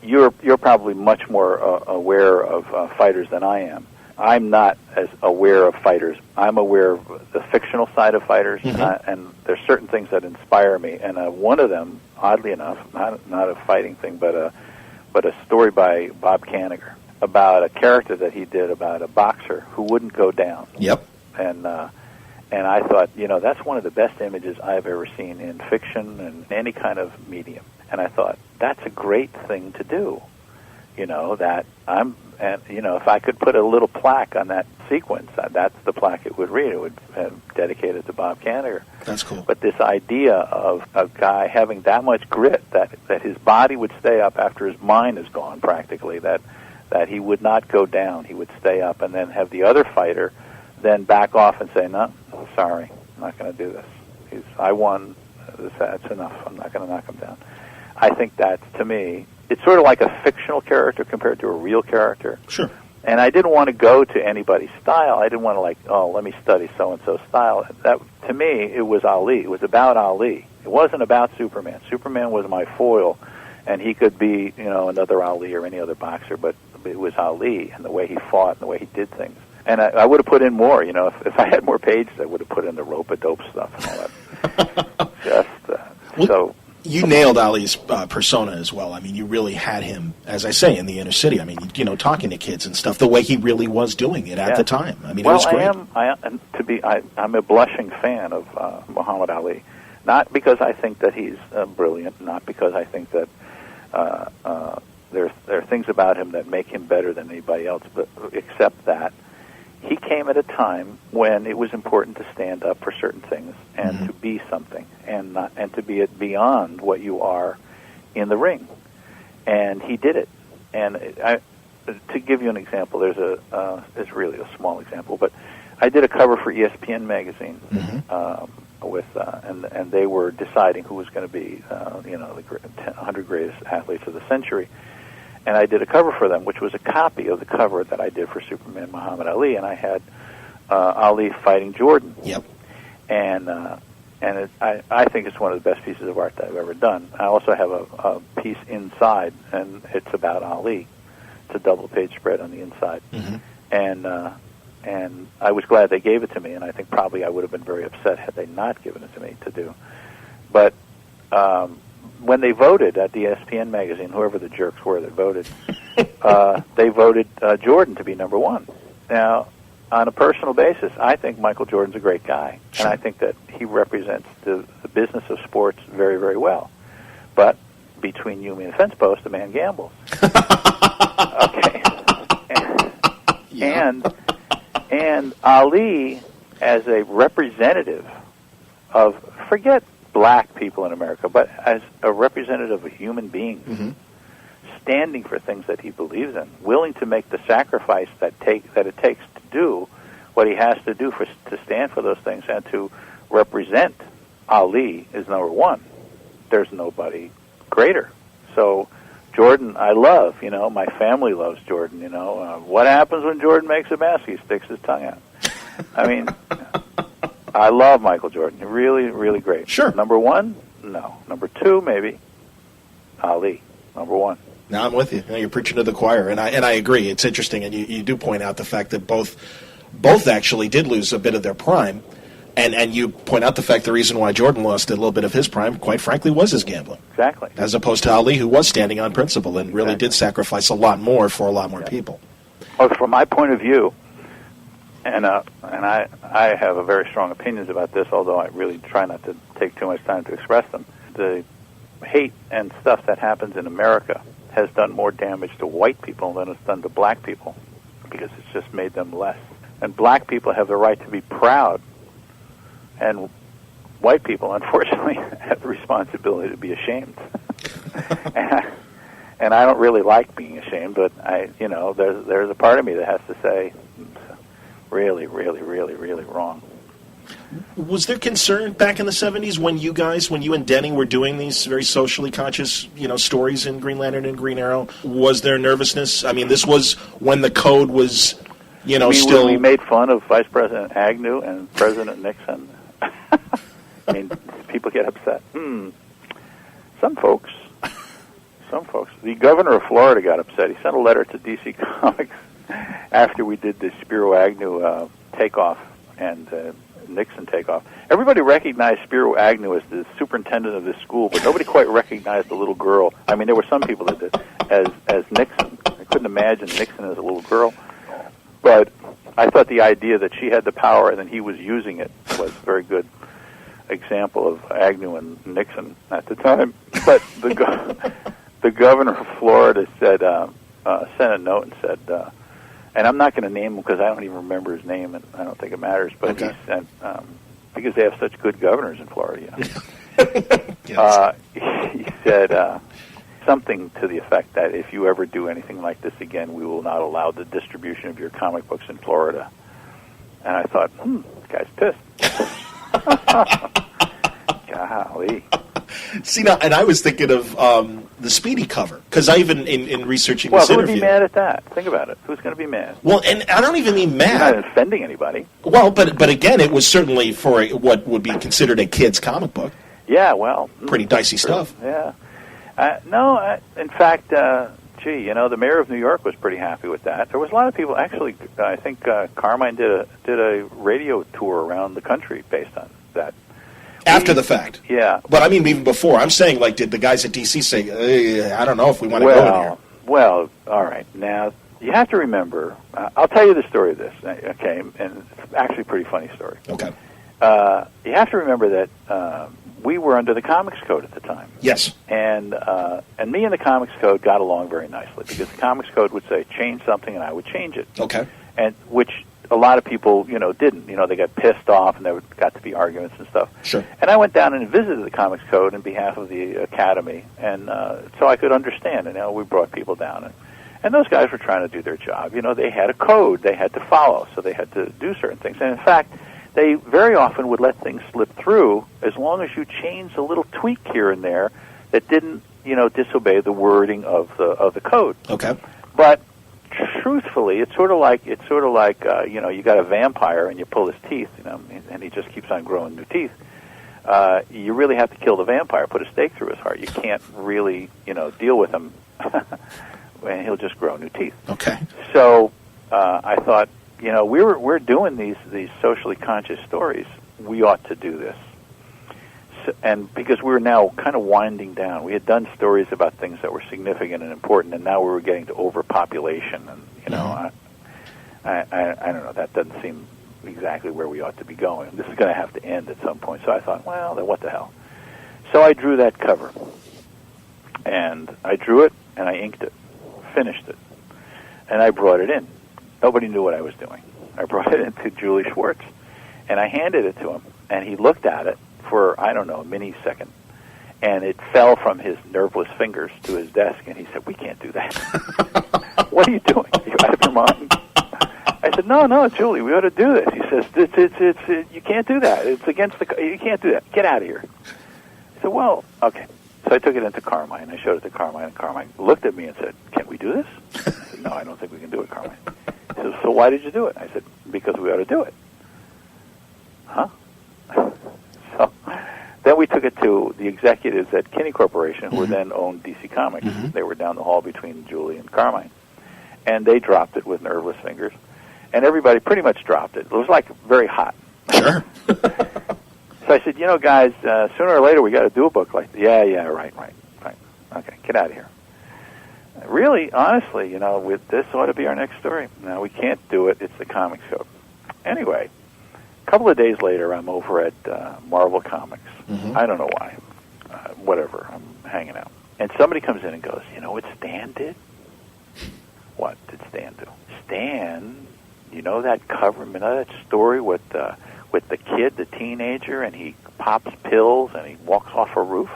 you're probably much more aware of fighters than I am. I'm not as aware of fighters. I'm aware of the fictional side of fighters, and there's certain things that inspire me. And one of them, oddly enough, not a fighting thing, but a story by Bob Kanigher about a character that he did about a boxer who wouldn't go down. Yep. And I thought, that's one of the best images I've ever seen in fiction and any kind of medium. And I thought, that's a great thing to do. If I could put a little plaque on that sequence, that's the plaque it would read. It would dedicate it to Bob Kanigher. That's cool. But this idea of a guy having that much grit that his body would stay up after his mind is gone practically, that he would not go down, he would stay up, and then have the other fighter then back off and say, no, sorry, I'm not going to do this. I won. That's enough. I'm not going to knock him down. I think that, to me, it's sort of like a fictional character compared to a real character. Sure. And I didn't want to go to anybody's style. I didn't want to let me study so-and-so style. That, to me, it was Ali. It was about Ali. It wasn't about Superman. Superman was my foil, and he could be, another Ali or any other boxer, but it was Ali and the way he fought and the way he did things. And I would have put in more, if I had more pages, I would have put in the rope-a-dope stuff and all that. You nailed Ali's persona as well. I mean, you really had him, as I say, in the inner city. I mean, talking to kids and stuff, the way he really was doing it at the time. I mean, it was great. I'm a blushing fan of Muhammad Ali. Not because I think that he's brilliant, not because I think that there are things about him that make him better than anybody else, but except that he came at a time when it was important to stand up for certain things and to be something and to be it beyond what you are in the ring. And he did it. And to give you an example, it's really a small example, but I did a cover for ESPN magazine and they were deciding who was going to be the 100 greatest athletes of the century. And I did a cover for them, which was a copy of the cover that I did for Superman Muhammad Ali, and I had Ali fighting Jordan. Yep. And I think it's one of the best pieces of art that I've ever done. I also have a piece inside, and it's about Ali. It's a double-page spread on the inside. And I was glad they gave it to me, and I think probably I would have been very upset had they not given it to me to do. But when they voted at the ESPN magazine, whoever the jerks were that voted, they voted Jordan to be number one. Now, on a personal basis, I think Michael Jordan's a great guy, and I think that he represents the business of sports very, very well. But between you, me, and the fence post, a man gambles. Okay. And Ali, as a representative of, forget black people in America, but as a representative of human beings, standing for things that he believes in, willing to make the sacrifice that it takes to do what he has to do to stand for those things and to represent Ali is number one. There's nobody greater. So Jordan, I love. My family loves Jordan. What happens when Jordan makes a basket? He sticks his tongue out. I mean, I love Michael Jordan. Really, really great. Sure. Number one? No. Number two, maybe. Ali. Number one. No, I'm with you. You're preaching to the choir, and I agree. It's interesting, and you do point out the fact that both actually did lose a bit of their prime, and you point out the fact the reason why Jordan lost a little bit of his prime, quite frankly, was his gambling. Exactly. As opposed to Ali, who was standing on principle and really did sacrifice a lot more for a lot more people. Well, from my point of view, and I have a very strong opinions about this, although I really try not to take too much time to express them. The hate and stuff that happens in America has done more damage to white people than it's done to black people, because it's just made them less. And black people have the right to be proud, and white people, unfortunately, have the responsibility to be ashamed. and I don't really like being ashamed, but there's a part of me that has to say, really, really, really, really wrong. Was there concern back in the 70s when you and Denny were doing these very socially conscious, stories in Green Lantern and Green Arrow? Was there nervousness? I mean, this was when the code was, still... We made fun of Vice President Agnew and President Nixon. I mean, people get upset. Some folks. The governor of Florida got upset. He sent a letter to DC Comics after we did the Spiro Agnew takeoff and Nixon takeoff. Everybody recognized Spiro Agnew as the superintendent of this school, but nobody quite recognized the little girl. I mean, there were some people that did, as Nixon. I couldn't imagine Nixon as a little girl. But I thought the idea that she had the power and then he was using it was a very good example of Agnew and Nixon at the time. But the governor of Florida said, sent a note and said, and I'm not going to name him because I don't even remember his name, and I don't think it matters. But he sent, because they have such good governors in Florida, he said something to the effect that if you ever do anything like this again, we will not allow the distribution of your comic books in Florida. And I thought, the guy's pissed. Golly. See, now, and I was thinking of the Speedy cover, because I even in researching Well, this who would interview. be mad at that? Think about it. Who's going to be mad? Well, and I don't even mean You're mad. not offending anybody. Well, but again, it was certainly for what would be considered a kid's comic book. Yeah, well, Pretty dicey stuff. Yeah. In fact, the mayor of New York was pretty happy with that. There was a lot of people. Actually, I think Carmine did a radio tour around the country based on that. After the fact. Yeah. But I mean, even before. I'm saying, like, did the guys at DC say, I don't know if we want to go in here? Well, all right. Now, you have to remember, I'll tell you the story of this, okay? And it's actually a pretty funny story. Okay. You have to remember that we were under the Comics Code at the time. Yes. And me and the Comics Code got along very nicely because the Comics Code would say, change something, and I would change it. Okay. And which a lot of people, didn't. They got pissed off, and there got to be arguments and stuff. Sure. And I went down and visited the Comics Code on behalf of the Academy, and so I could understand. And we brought people down, and those guys were trying to do their job. They had a code they had to follow, so they had to do certain things. And in fact, they very often would let things slip through as long as you changed a little tweak here and there that didn't, disobey the wording of the code. Okay. But truthfully, it's sort of like you got a vampire and you pull his teeth, and he just keeps on growing new teeth. You really have to kill the vampire, put a stake through his heart. You can't really, deal with him, and he'll just grow new teeth. Okay. So I thought, we're doing these socially conscious stories. We ought to do this. And because we were now kind of winding down, we had done stories about things that were significant and important, and now we were getting to overpopulation. And I don't know. That doesn't seem exactly where we ought to be going. This is going to have to end at some point. So I thought, well, then what the hell? So I drew that cover, and I drew it, and I inked it, finished it, and I brought it in. Nobody knew what I was doing. I brought it into Julie Schwartz, and I handed it to him, and he looked at it for, I don't know, a mini-second, and it fell from his nerveless fingers to his desk, and he said, "We can't do that." "What are you doing? Are you out of your mind?" I said, No, Julie, we ought to do this. He says, it's you can't do that. It's against you can't do that. Get out of here. I said, well, okay. So I took it into Carmine. I showed it to Carmine, and Carmine looked at me and said, "Can we do this?" I said, "No, I don't think we can do it, Carmine." He said, "So why did you do it?" I said, "Because we ought to do it." Huh? So then we took it to the executives at Kinney Corporation, who then owned DC Comics. Mm-hmm. They were down the hall between Julie and Carmine. And they dropped it with nerveless fingers. And everybody pretty much dropped it. It was like very hot. Sure. So I said, guys, sooner or later we got to do a book like that. Yeah, right. Okay, get out of here. Really, honestly, with this ought to be our next story. No, we can't do it. It's the Comics Code. Anyway, a couple of days later, I'm over at Marvel Comics. Mm-hmm. I don't know why. Whatever. I'm hanging out. And somebody comes in and goes, "You know what Stan did?" "What did Stan do?" "Stan, that cover, that story with the kid, the teenager, and he pops pills and he walks off a roof?"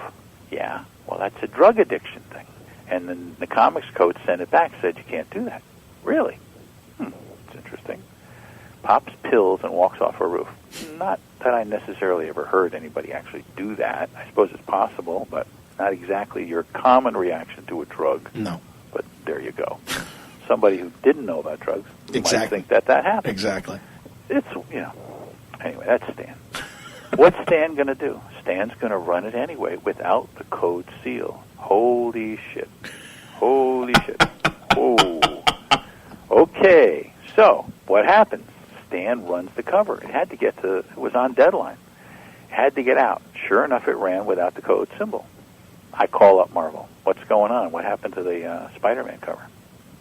"Yeah." "Well, that's a drug addiction thing." And then the Comics Code sent it back, said you can't do that. "Really? It's interesting. Pops pills and walks off a roof." Not that I necessarily ever heard anybody actually do that. I suppose it's possible, but not exactly your common reaction to a drug. No. But there you go. Somebody who didn't know about drugs exactly. might think that happened. Exactly. It's, anyway, that's Stan. What's Stan going to do? Stan's going to run it anyway without the code seal. Holy shit. Whoa. Okay, so what happens? Stan runs the cover. It was on deadline. It had to get out. Sure enough, it ran without the code symbol. I call up Marvel. "What's going on? What happened to the Spider-Man cover?"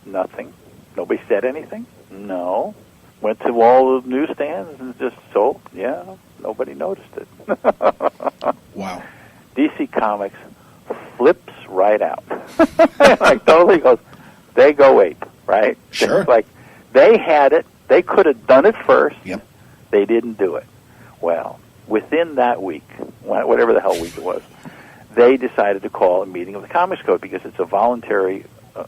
"Nothing." "Nobody said anything?" "No." "Went to all the newsstands and just sold?" "Yeah." Nobody noticed it. Wow. DC Comics flips right out. Like totally goes, they go ape, right? Sure. It's like they had it. They could have done it first. Yep. They didn't do it. Well, within that week, whatever the hell week it was, they decided to call a meeting of the Comics Code because it's a voluntary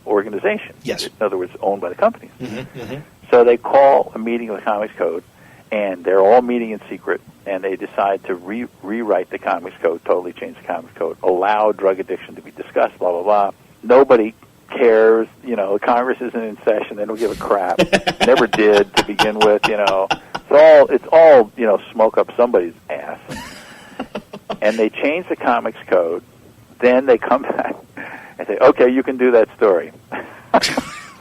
organization. Yes. In other words, owned by the companies. Mm-hmm, mm-hmm. So they call a meeting of the Comics Code, and they're all meeting in secret, and they decide to rewrite the comics code, totally change the comics code, allow drug addiction to be discussed, blah, blah, blah. Nobody cares, Congress isn't in session, they don't give a crap. Never did to begin with, It's all, smoke up somebody's ass. And they change the comics code, then they come back and say, okay, you can do that story.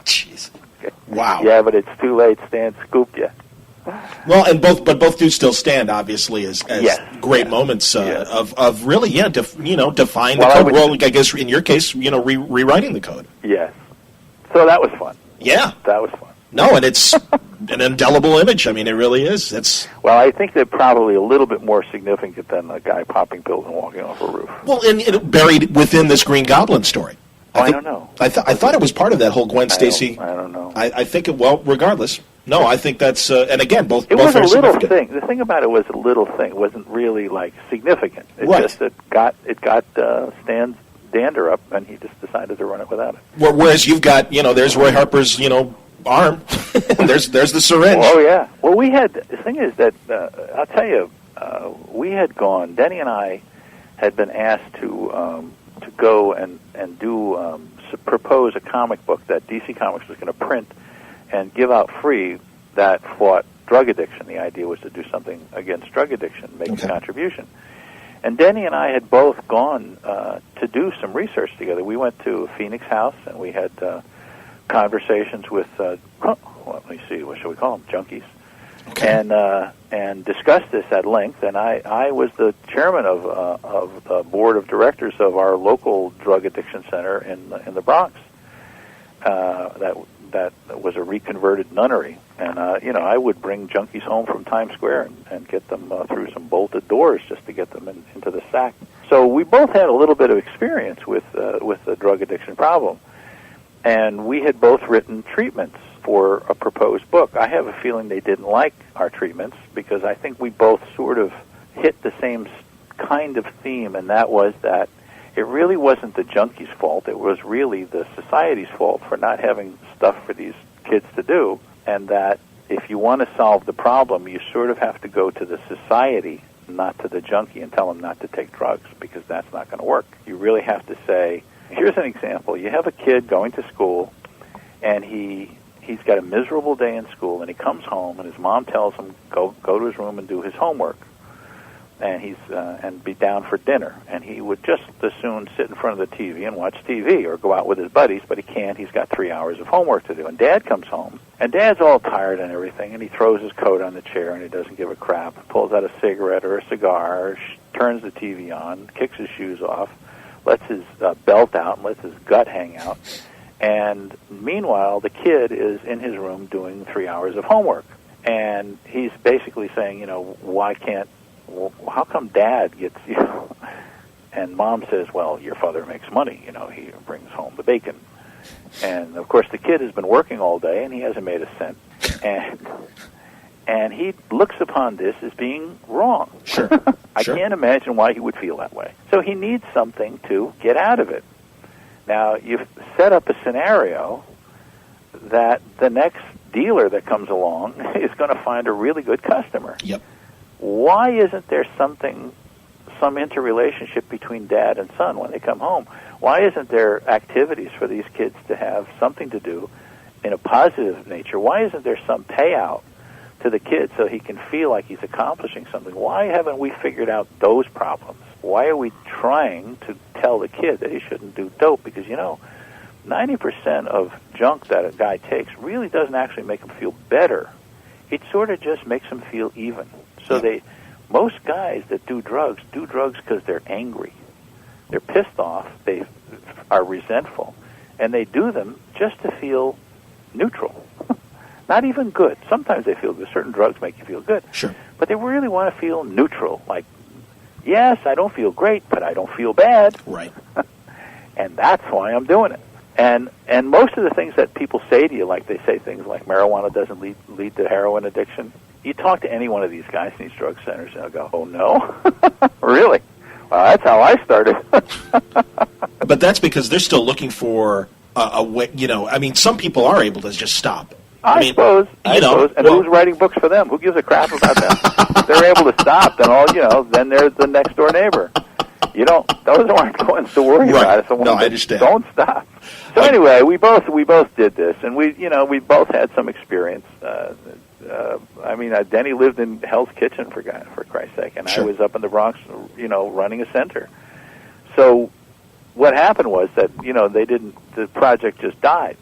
Jeez. Okay. Wow. Yeah, but it's too late. Stan scooped you. Well, but both do still stand, obviously, as yes. great moments of really, defying the Well, code. Well, I guess in your case, rewriting the code. Yes. So that was fun. Yeah. That was fun. No, and it's an indelible image. I mean, it really is. Well, I think they're probably a little bit more significant than a guy popping pills and walking off a roof. Well, and buried within this Green Goblin story. I don't know. I thought it was part of that whole Gwen Stacy. I don't know. I think regardless. No, I think that's, and again, both. It both was a little thing. The thing about it was a little thing. It wasn't really, significant. It right. just it got Stan's dander up, and he just decided to run it without it. Whereas you've got, there's Roy Harper's, arm. there's the syringe. Oh, yeah. Well, the thing is that, I'll tell you, we had gone, Denny and I had been asked to go and do, propose a comic book that DC Comics was going to print and give out free that fought drug addiction. The idea was to do something against drug addiction, make a contribution. And Denny and I had both gone to do some research together. We went to Phoenix House, and we had conversations with, let me see, what shall we call them, junkies, and discussed this at length. And I was the chairman of the board of directors of our local drug addiction center in the Bronx. That was a reconverted nunnery, and I would bring junkies home from Times Square and get them through some bolted doors just to get them into the sack. So we both had a little bit of experience with the drug addiction problem, and we had both written treatments for a proposed book. I have a feeling they didn't like our treatments because I think we both sort of hit the same kind of theme, and that was that it really wasn't the junkies' fault. It was really the society's fault for not having stuff for these kids to do, and that if you want to solve the problem, you sort of have to go to the society, not to the junkie, and tell him not to take drugs, because that's not going to work. You really have to say, here's an example. You have a kid going to school, and he's got a miserable day in school, and he comes home, and his mom tells him, go to his room and do his homework. And and be down for dinner, and he would just as soon sit in front of the TV and watch TV or go out with his buddies, but he can't. He's got 3 hours of homework to do. And Dad comes home, and Dad's all tired and everything, and he throws his coat on the chair, and he doesn't give a crap. Pulls out a cigarette or a cigar, turns the TV on, kicks his shoes off, lets his belt out, and lets his gut hang out. And meanwhile, the kid is in his room doing 3 hours of homework, and he's basically saying, how come Dad gets, and Mom says, well, your father makes money, he brings home the bacon. And, of course, the kid has been working all day, and he hasn't made a cent. And he looks upon this as being wrong. Sure. I can't imagine why he would feel that way. So he needs something to get out of it. Now, you've set up a scenario that the next dealer that comes along is going to find a really good customer. Yep. Why isn't there some interrelationship between dad and son when they come home? Why isn't there activities for these kids to have something to do in a positive nature? Why isn't there some payout to the kid so he can feel like he's accomplishing something? Why haven't we figured out those problems? Why are we trying to tell the kid that he shouldn't do dope? Because, 90% of junk that a guy takes really doesn't actually make him feel better. It sort of just makes him feel even. So most guys that do drugs because they're angry. They're pissed off. They are resentful. And they do them just to feel neutral. Not even good. Sometimes they feel good. Certain drugs make you feel good. Sure. But they really want to feel neutral. Like, yes, I don't feel great, but I don't feel bad. Right. And that's why I'm doing it. And most of the things that people say to you, like they say things like marijuana doesn't lead to heroin addiction. You talk to any one of these guys in these drug centers, and they'll go, oh, no? Really? Well, that's how I started. But that's because they're still looking for a way, some people are able to just stop. I suppose. And who's writing books for them? Who gives a crap about them? If they're able to stop, then they're the next door neighbor. Those aren't ones to worry about. I understand. Don't stop. So anyway, we both did this, and we both had some experience. Denny lived in Hell's Kitchen for Christ's sake, and sure. I was up in the Bronx, running a center. So what happened was that the project just died.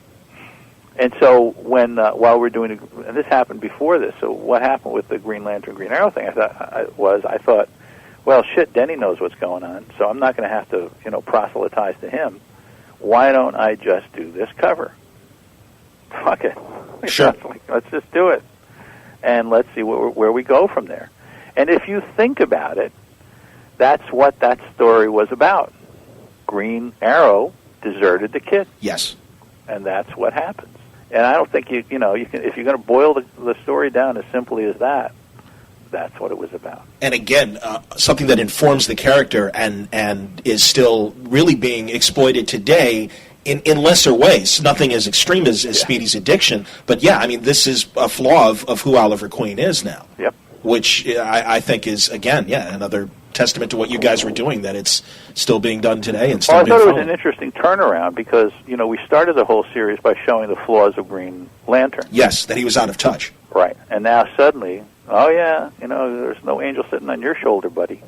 And so while we're doing and this happened before this. So what happened with the Green Lantern, Green Arrow thing? I thought, well, shit, Denny knows what's going on, so I'm not going to have to proselytize to him. Why don't I just do this cover? Fuck it. Sure. Let's just do it, and let's see where we go from there. And if you think about it, that's what that story was about. Green Arrow deserted the kid. Yes. And that's what happens. And I don't think you can, if you're going to boil the story down as simply as that, that's what it was about. And again, something that informs the character and is still really being exploited today in lesser ways. Nothing as extreme as Speedy's addiction, but this is a flaw of who Oliver Queen is now. Yep. Which I think is, again, another testament to what you guys were doing, that it's still being done today and still I being thought it followed. was an interesting turnaround because, we started the whole series by showing the flaws of Green Lantern. Yes, that he was out of touch. Right. And now suddenly, there's no angel sitting on your shoulder, buddy.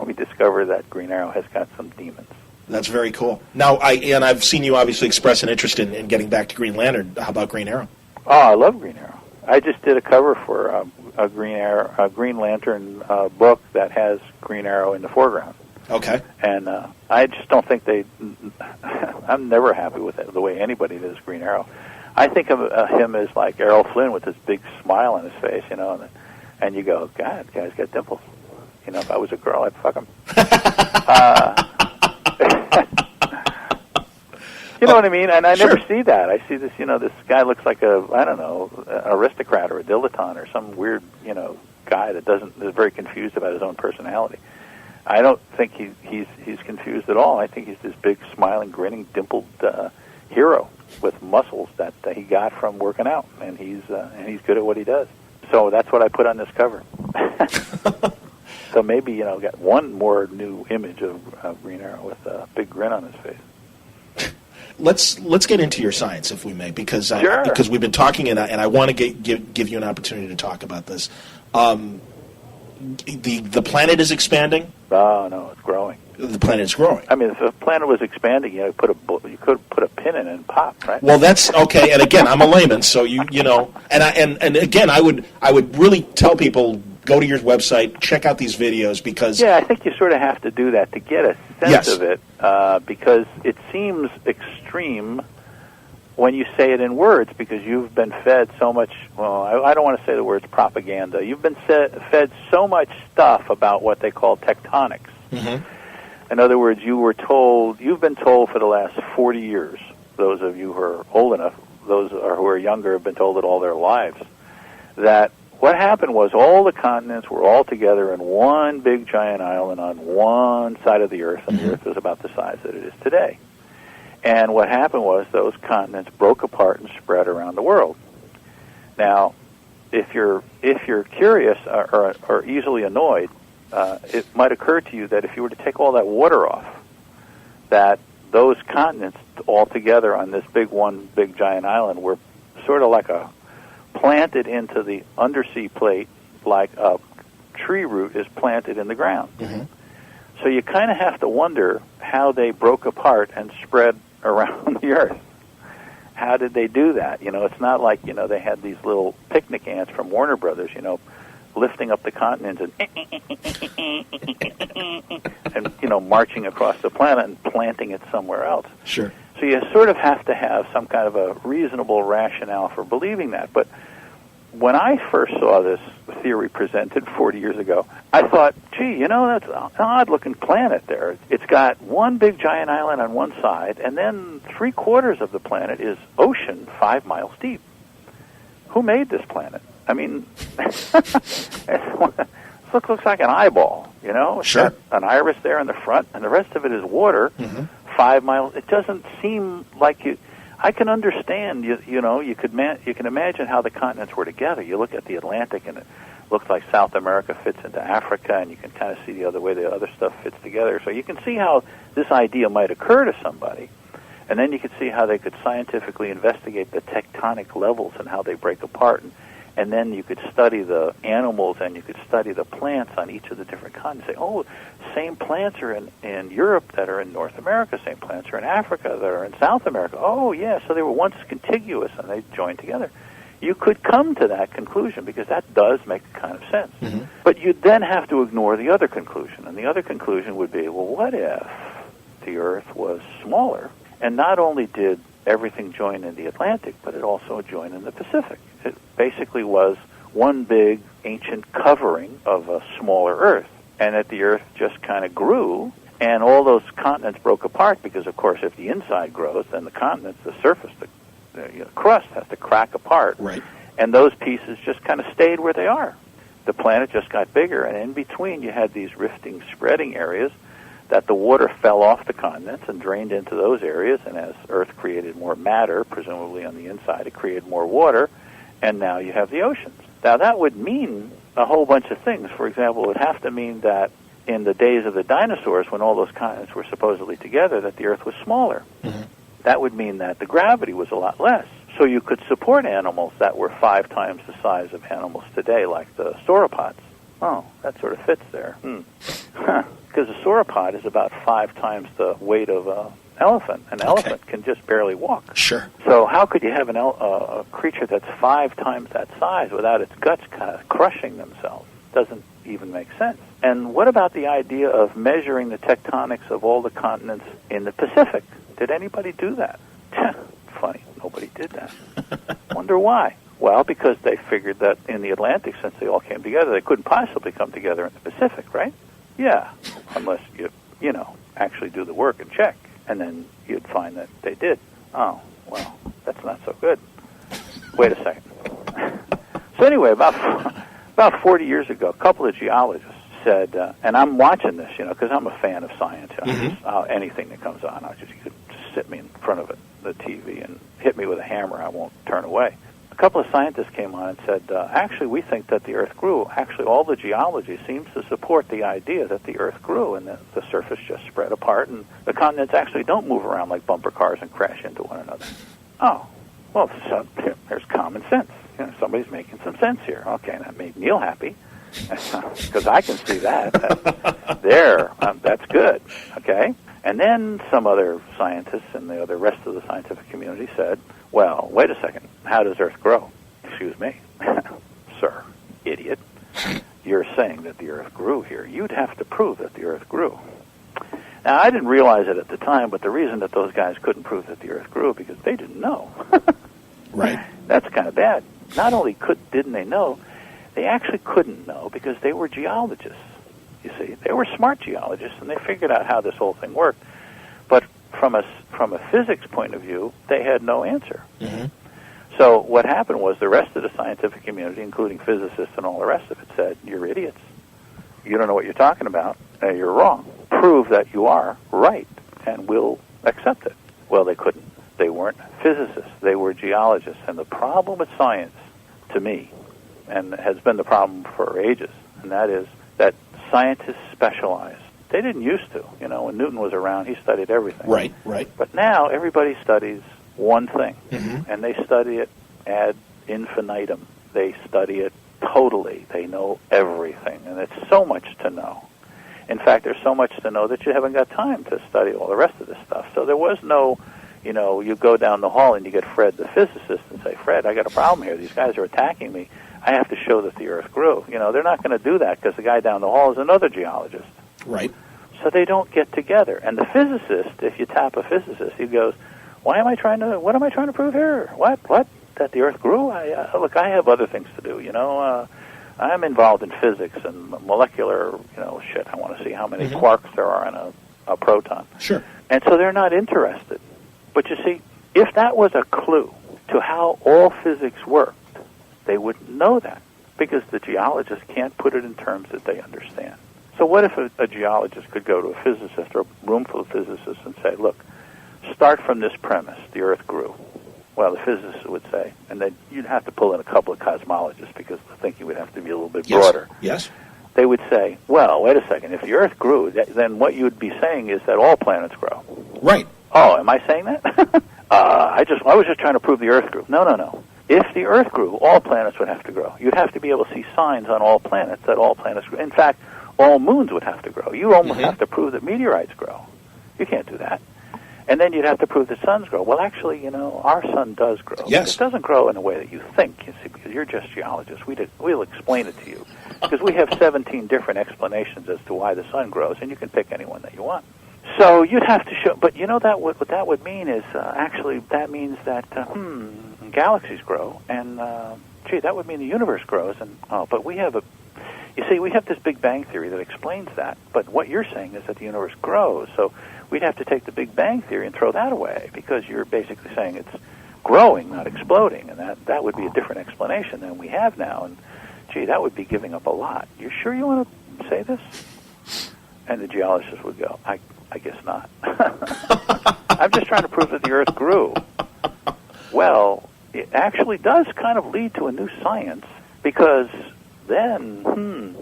We discover that Green Arrow has got some demons. That's very cool. Now, I've seen you obviously express an interest in getting back to Green Lantern. How about Green Arrow? Oh, I love Green Arrow. I just did a cover for a Green Lantern book that has Green Arrow in the foreground. Okay. And I just don't think I'm never happy with it, the way anybody does Green Arrow. I think of him as like Errol Flynn with this big smile on his face, and you go, God, the guy's got dimples. If I was a girl, I'd fuck him. You know what I mean? And I never see that. I see this, this guy looks like an aristocrat or a dilettante or some weird, guy that is very confused about his own personality. I don't think he's confused at all. I think he's this big, smiling, grinning, dimpled hero with muscles that he got from working out, and he's good at what he does. So that's what I put on this cover. So maybe got one more new image of Green Arrow with a big grin on his face. Let's get into your science, if we may, because sure. Because we've been talking, and I want to give you an opportunity to talk about this. The planet is expanding. Oh no, it's growing. The planet is growing. I mean, if the planet was expanding, you could put a pin in it and pop, right? Well, that's okay. And again, I'm a layman, so and again, I would really tell people, go to your website, check out these videos, because I think you sort of have to do that to get a sense of it, because it seems extreme when you say it in words, because you've been fed so much. Well, I don't want to say the words propaganda. You've been fed so much stuff about what they call tectonics. Mm-hmm. In other words, you've been told for the last 40 years, those of you who are old enough, those who are younger have been told it all their lives, that what happened was all the continents were all together in one big giant island on one side of the Earth, and the Earth is about the size that it is today. And what happened was those continents broke apart and spread around the world. Now, if you're curious or easily annoyed, it might occur to you that if you were to take all that water off, that those continents all together on this one big giant island were sort of like planted into the undersea plate, like a tree root is planted in the ground. Mm-hmm. So you kind of have to wonder how they broke apart and spread around the Earth. How did they do that? It's not like, they had these little picnic ants from Warner Brothers, lifting up the continents and marching across the planet and planting it somewhere else. Sure. So you sort of have to have some kind of a reasonable rationale for believing that. But when I first saw this theory presented 40 years ago, I thought, gee, that's an odd-looking planet there. It's got one big giant island on one side, and then 3/4 of the planet is ocean 5 miles deep. Who made this planet? I mean, it looks like an eyeball, It's Sure. got an iris there in the front, and the rest of it is water, 5 miles. It doesn't seem like I can understand. You can imagine how the continents were together. You look at the Atlantic, and it looks like South America fits into Africa, and you can kind of see the other way the other stuff fits together. So you can see how this idea might occur to somebody, and then you could see how they could scientifically investigate the tectonic levels and how they break apart, and then you could study the animals and you could study the plants on each of the different continents. Say, oh, same plants are in Europe that are in North America, same plants are in Africa that are in South America. Oh, yeah, so they were once contiguous and they joined together. You could come to that conclusion because that does make kind of sense. Mm-hmm. But you'd then have to ignore the other conclusion, and the other conclusion would be, well, what if the Earth was smaller, and not only did everything join in the Atlantic, but it also joined in the Pacific? It basically was one big ancient covering of a smaller Earth, and that the Earth just kind of grew, and all those continents broke apart because, of course, if the inside grows, then the continents, the surface, the crust has to crack apart, right? And those pieces just kind of stayed where they are. The planet just got bigger, and in between you had these rifting, spreading areas that the water fell off the continents and drained into those areas, and as Earth created more matter, presumably on the inside, it created more water, and now you have the oceans. Now that would mean a whole bunch of things. For example, it would have to mean that in the days of the dinosaurs, when all those continents were supposedly together, that the Earth was smaller. Mm-hmm. That would mean that the gravity was a lot less. So you could support animals that were 5 times the size of animals today, like the sauropods. Oh, that sort of fits there. Because a sauropod is about 5 times the weight of an elephant. An elephant can just barely walk. Sure. So how could you have a creature that's 5 times that size without its guts kind of crushing themselves? Doesn't even make sense. And what about the idea of measuring the tectonics of all the continents in the Pacific? Did anybody do that? Funny, nobody did that. Wonder why? Well, because they figured that in the Atlantic, since they all came together, they couldn't possibly come together in the Pacific, right? Yeah, unless you actually do the work and check, and then you'd find that they did. Oh, well, that's not so good. Wait a second. So anyway, about 40 years ago, a couple of geologists said, and I'm watching this, because I'm a fan of science. Anything that comes on, you could just sit me in front of the TV and hit me with a hammer. I won't turn away. A couple of scientists came on and said, actually, we think that the Earth grew. Actually, all the geology seems to support the idea that the Earth grew and that the surface just spread apart and the continents actually don't move around like bumper cars and crash into one another. Oh, well, so there's common sense. Somebody's making some sense here. Okay, that made Neal happy. Because I can see that. That's good. Okay? And then some other scientists and the rest of the scientific community said, well, wait a second. How does Earth grow? Excuse me. Sir, idiot. You're saying that the Earth grew here. You'd have to prove that the Earth grew. Now, I didn't realize it at the time, but the reason that those guys couldn't prove that the Earth grew because they didn't know. Right. That's kind of bad. Not only didn't they know, they actually couldn't know because they were geologists. You see, they were smart geologists, and they figured out how this whole thing worked. But from a physics point of view, they had no answer. Mm-hmm. So what happened was the rest of the scientific community, including physicists and all the rest of it, said, you're idiots. You don't know what you're talking about. You're wrong. Prove that you are right, and we'll accept it. Well, they couldn't. They weren't physicists. They were geologists. And the problem with science, to me, and has been the problem for ages, and that is that scientists specialize. They didn't used to. When Newton was around, he studied everything. Right. But now everybody studies one thing, mm-hmm. and they study it ad infinitum. They study it totally. They know everything, and it's so much to know. In fact, there's so much to know that you haven't got time to study all the rest of this stuff. So there was no, you go down the hall and you get Fred, the physicist, and say, Fred, I got a problem here. These guys are attacking me. I have to show that the Earth grew. They're not going to do that because the guy down the hall is another geologist. Right. So they don't get together. And the physicist, if you tap a physicist, he goes, what am I trying to prove here? What? That the Earth grew? Look, I have other things to do, I'm involved in physics and molecular, shit. I want to see how many mm-hmm. quarks there are in a proton. Sure. And so they're not interested. But you see, if that was a clue to how all physics worked, they wouldn't know that because the geologists can't put it in terms that they understand. So what if a geologist could go to a physicist or a room full of physicists and say, look, start from this premise: the Earth grew. Well, the physicists would say, and then you'd have to pull in a couple of cosmologists because the thinking would have to be a little bit broader. Yes. They would say, well, wait a second. If the Earth grew, then what you would be saying is that all planets grow. Right. Oh, am I saying that? I was just trying to prove the Earth grew. No. If the Earth grew, all planets would have to grow. You'd have to be able to see signs on all planets that all planets grow. In fact, all moons would have to grow. You almost have to prove that meteorites grow. You can't do that. And then you'd have to prove that suns grow. Well, actually, our sun does grow. Yes. It doesn't grow in a way that you think, you see, because you're just geologists. We'll explain it to you. Because we have 17 different explanations as to why the sun grows, and you can pick any one that you want. So you'd have to show, but what that would mean is, actually, that means that, galaxies grow, and, that would mean the universe grows, but we have we have this Big Bang theory that explains that, but what you're saying is that the universe grows, so we'd have to take the Big Bang theory and throw that away, because you're basically saying it's growing, not exploding, and that would be a different explanation than we have now, and, that would be giving up a lot. You sure you want to say this? And the geologist would go, I guess not. I'm just trying to prove that the Earth grew. Well, it actually does kind of lead to a new science, because then,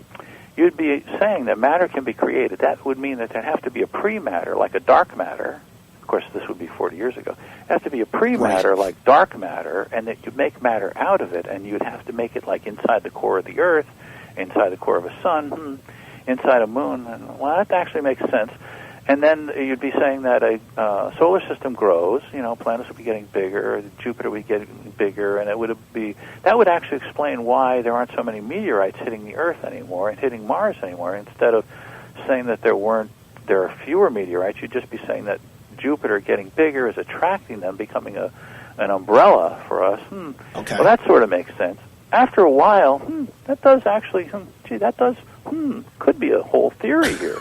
you'd be saying that matter can be created. That would mean that there'd have to be a pre-matter, like a dark matter. Of course, this would be 40 years ago. It has to be a pre-matter, like dark matter, and that you make matter out of it, and you'd have to make it like inside the core of the Earth, inside the core of a sun, inside a moon. And, well, that actually makes sense. And then you'd be saying that a solar system grows, planets would be getting bigger, Jupiter would be getting bigger, and that would actually explain why there aren't so many meteorites hitting the Earth anymore and hitting Mars anymore. Instead of saying that there are fewer meteorites, you'd just be saying that Jupiter getting bigger is attracting them, becoming an umbrella for us. Okay. Well, that sort of makes sense. After a while, that does actually, could be a whole theory here.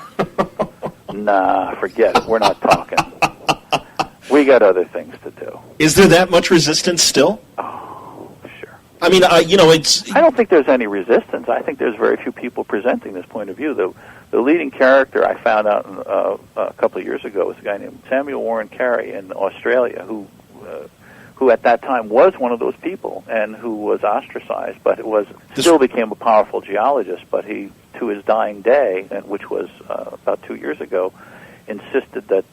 Nah, forget it. We're not talking. We got other things to do. Is there that much resistance still? Oh, sure. I mean, it's... I don't think there's any resistance. I think there's very few people presenting this point of view. The leading character I found out a couple of years ago was a guy named Samuel Warren Carey in Australia, who at that time was one of those people and who was ostracized, but still became a powerful geologist. But he, to his dying day, which was about 2 years ago, insisted that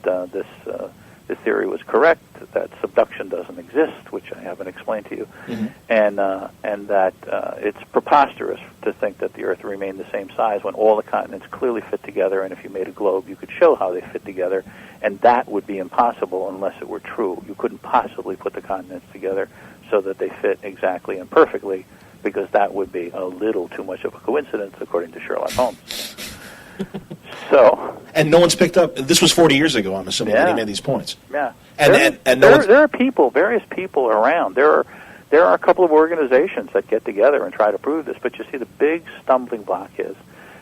this theory was correct, that subduction doesn't exist, which I haven't explained to you, and that it's preposterous to think that the Earth remained the same size when all the continents clearly fit together, and if you made a globe, you could show how they fit together, and that would be impossible unless it were true. You couldn't possibly put the continents together so that they fit exactly and perfectly, because that would be a little too much of a coincidence, according to Sherlock Holmes. So, and no one's picked up. This was 40 years ago, I'm assuming, when he made these points. Yeah. And there are people, various people around. There are a couple of organizations that get together and try to prove this, but you see the big stumbling block is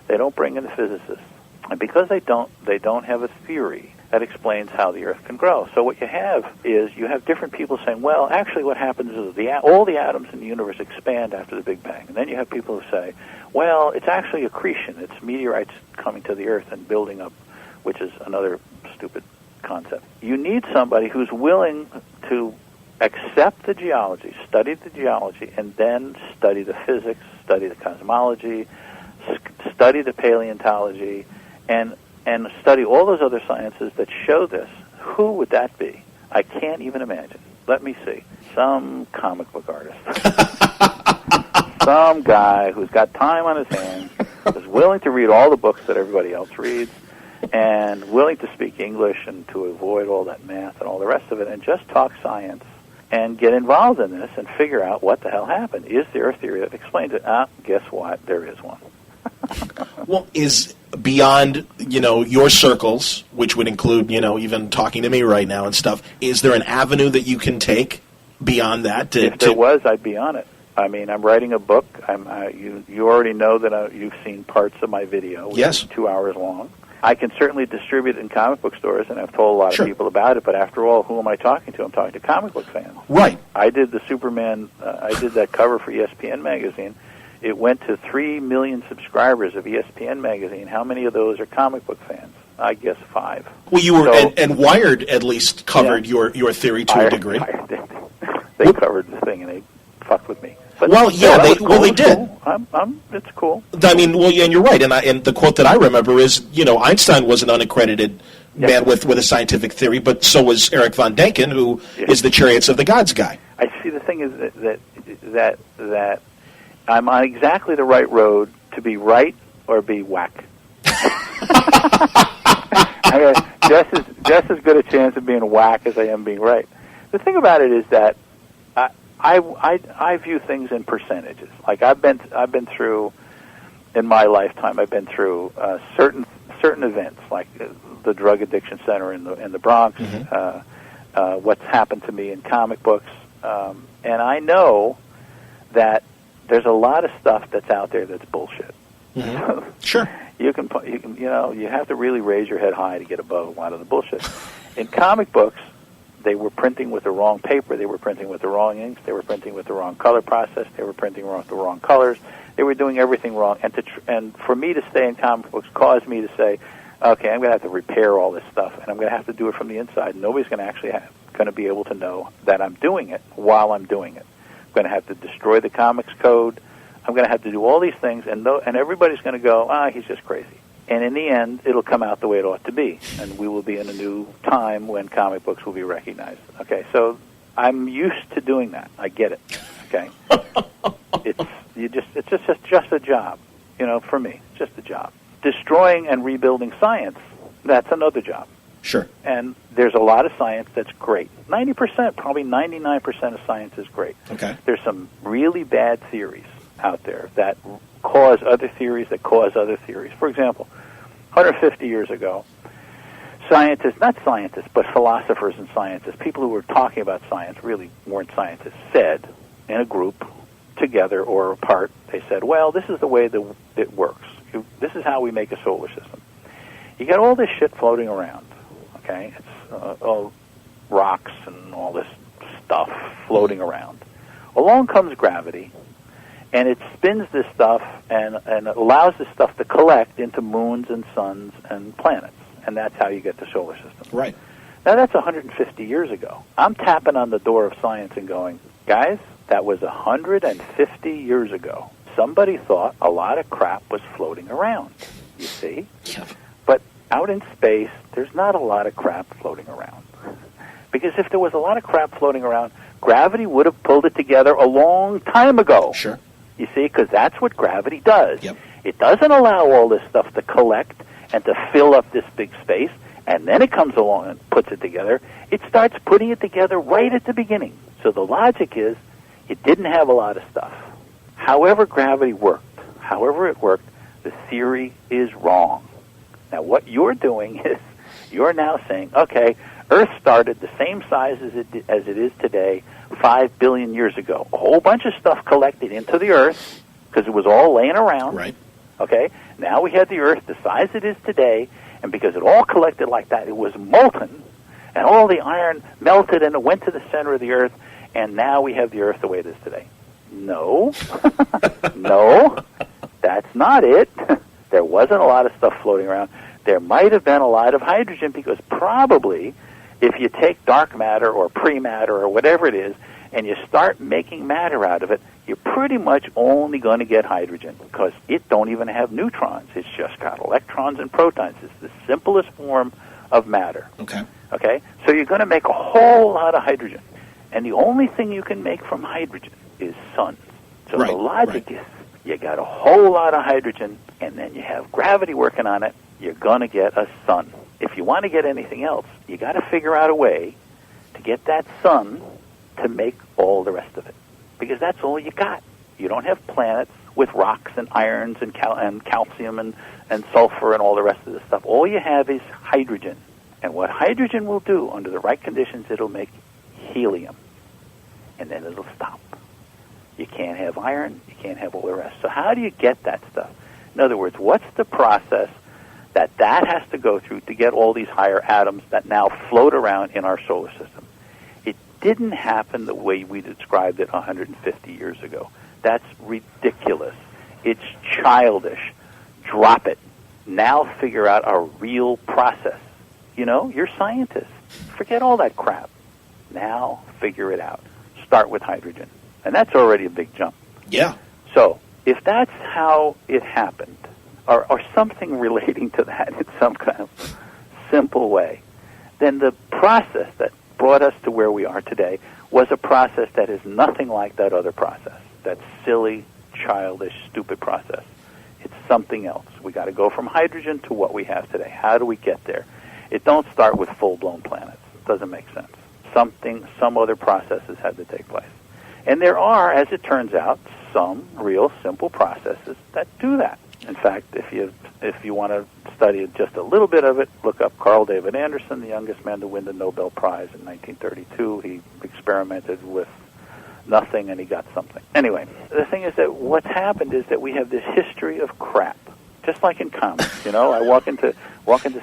they don't bring in the physicists. And because they don't have a theory that explains how the Earth can grow. So what you have is you have different people saying, well, actually what happens is all the atoms in the universe expand after the Big Bang. And then you have people who say, well, it's actually accretion. It's meteorites coming to the Earth and building up, which is another stupid concept. You need somebody who's willing to accept the geology, study the geology, and then study the physics, study the cosmology, study the paleontology, and study all those other sciences that show this. Who would that be? I can't even imagine. Let me see. Some comic book artist. Some guy who's got time on his hands, is willing to read all the books that everybody else reads, and willing to speak English and to avoid all that math and all the rest of it, and just talk science and get involved in this and figure out what the hell happened. Is there a theory that explains it? Guess what? There is one. Well, is beyond, your circles, which would include, even talking to me right now and stuff, is there an avenue that you can take beyond that? If there was, I'd be on it. I mean, I'm writing a book. You already know that you've seen parts of my video, which is 2 hours long. I can certainly distribute it in comic book stores, and I've told a lot of people about it, but after all, who am I talking to? I'm talking to comic book fans. Right. I did the Superman, I did that cover for ESPN magazine. It went to 3 million subscribers of ESPN magazine. How many of those are comic book fans? I guess 5. Well, you were, So- and Wired at least covered your theory to a degree. They covered the thing and they fucked with me. But Well, yeah, that was they cool. It's did. Cool. It's cool. I mean, well, yeah, and you're right. And the quote that I remember is, Einstein was an unaccredited man with a scientific theory, but so was Eric von Däniken, who is the Chariots of the Gods guy. I see. The thing is that I'm on exactly the right road to be right or be whack. I mean, just as good a chance of being whack as I am being right. The thing about it is that I view things in percentages. Like I've been through in my lifetime. I've been through certain events, like the drug addiction center in the Bronx. Mm-hmm. What's happened to me in comic books, and I know that there's a lot of stuff that's out there that's bullshit. Mm-hmm. Sure. You have to really raise your head high to get above a lot of the bullshit. In comic books, they were printing with the wrong paper. They were printing with the wrong inks. They were printing with the wrong color process. They were printing with the wrong colors. They were doing everything wrong. And for me to stay in comic books caused me to say, okay, I'm going to have to repair all this stuff, and I'm going to have to do it from the inside. Nobody's going to actually going to be able to know that I'm doing it while I'm doing it. I'm going to have to destroy the comics code. I'm going to have to do all these things, and everybody's going to go, he's just crazy. And in the end, it'll come out the way it ought to be, and we will be in a new time when comic books will be recognized. Okay, so I'm used to doing that. I get it. Okay, it's just a job, for me, just a job. Destroying and rebuilding science, that's another job. Sure. And there's a lot of science that's great. 90%, probably 99% of science is great. Okay. There's some really bad theories out there that cause other theories that cause other theories. For example, 150 years ago, not scientists, but philosophers and scientists, people who were talking about science, really weren't scientists, said in a group, together or apart, they said, well, this is the way that it works. This is how we make a solar system. You got all this shit floating around, okay? It's all rocks and all this stuff floating around. Along comes gravity, and it spins this stuff and allows this stuff to collect into moons and suns and planets, and that's how you get the solar system. Right. Now, that's 150 years ago. I'm tapping on the door of science and going, guys, that was 150 years ago. Somebody thought a lot of crap was floating around, you see? Yeah. But out in space, there's not a lot of crap floating around. Because if there was a lot of crap floating around, gravity would have pulled it together a long time ago. Sure. You see, because that's what gravity does. Yep. It doesn't allow all this stuff to collect and to fill up this big space, and then it comes along and puts it together. It starts putting it together right at the beginning. So the logic is it didn't have a lot of stuff. However gravity worked, the theory is wrong. Now, what you're doing is you're now saying, okay, Earth started the same size as it is today 5 billion years ago. A whole bunch of stuff collected into the Earth because it was all laying around. Right. Okay? Now we had the Earth the size it is today, and because it all collected like that, it was molten, and all the iron melted and it went to the center of the Earth, and now we have the Earth the way it is today. No. No. That's not it. There wasn't a lot of stuff floating around. There might have been a lot of hydrogen because probably if you take dark matter or pre-matter or whatever it is and you start making matter out of it, you're pretty much only going to get hydrogen because it don't even have neutrons. It's just got electrons and protons. It's the simplest form of matter. Okay. Okay? So you're going to make a whole lot of hydrogen. And the only thing you can make from hydrogen is suns. So Right, the logic right. is you got a whole lot of hydrogen, and then you have gravity working on it, you're going to get a sun. If you want to get anything else, you got to figure out a way to get that sun to make all the rest of it. Because that's all you got. You don't have planets with rocks and irons and calcium and sulfur and all the rest of this stuff. All you have is hydrogen. And what hydrogen will do under the right conditions, it'll make helium. And then it'll stop. You can't have iron. You can't have all the rest. So how do you get that stuff? In other words, what's the process that has to go through to get all these higher atoms that now float around in our solar system? It didn't happen the way we described it 150 years ago. That's ridiculous. It's childish. Drop it. Now figure out a real process. You know, you're scientists. Forget all that crap. Now figure it out. Start with hydrogen. And that's already a big jump. Yeah. So if that's how it happened, or something relating to that in some kind of simple way, then the process that brought us to where we are today was a process that is nothing like that other process, that silly, childish, stupid process. It's something else. We got to go from hydrogen to what we have today. How do we get there? It don't start with full-blown planets. It doesn't make sense. Some other processes had to take place. And there are, as it turns out, some real simple processes that do that. In fact, if you want to study just a little bit of it, look up Carl David Anderson, the youngest man to win the Nobel Prize in 1932. He experimented with nothing and he got something. Anyway, the thing is that what's happened is that we have this history of crap, just like in comics. You know, I walk into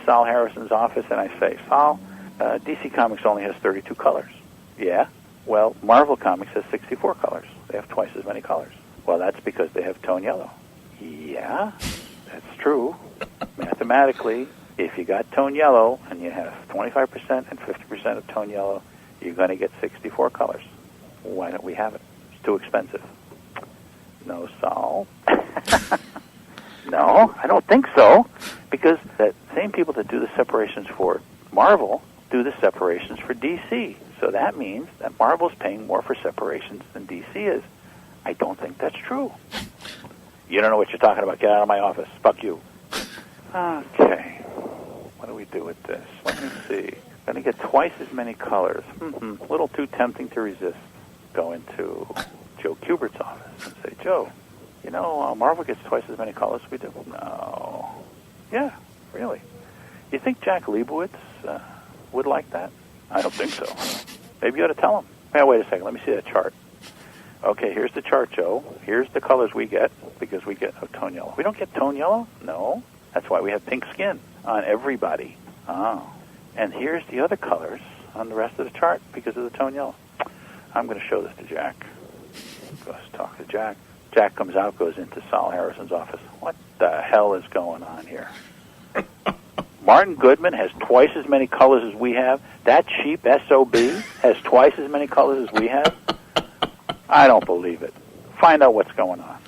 Sal Harrison's office and I say, Sal, DC Comics only has 32 colors. Yeah. Well, Marvel Comics has 64 colors. They have twice as many colors. Well, that's because they have tone yellow. Yeah, that's true. Mathematically, if you got tone yellow and you have 25% and 50% of tone yellow, you're going to get 64 colors. Why don't we have it? It's too expensive. No, Saul. No, I don't think so. Because the same people that do the separations for Marvel do the separations for DC. So that means that Marvel's paying more for separations than DC is. I don't think that's true. You don't know what you're talking about. Get out of my office. Fuck you. Okay. What do we do with this? Let me see. Going to get twice as many colors. A little too tempting to resist. Go into Joe Kubert's office and say, Joe, you know, Marvel gets twice as many colors as we do. No. Yeah, really. You think Jack Leibowitz would like that? I don't think so. Maybe you ought to tell him. Hey, wait a second. Let me see that chart. Okay, here's the chart, Joe. Here's the colors we get because we get tone yellow. We don't get tone yellow? No. That's why we have pink skin on everybody. Oh. And here's the other colors on the rest of the chart because of the tone yellow. I'm going to show this to Jack. Goes talk to Jack. Jack comes out, goes into Sal Harrison's office. What the hell is going on here? Martin Goodman has twice as many colors as we have. That cheap SOB has twice as many colors as we have. I don't believe it. Find out what's going on.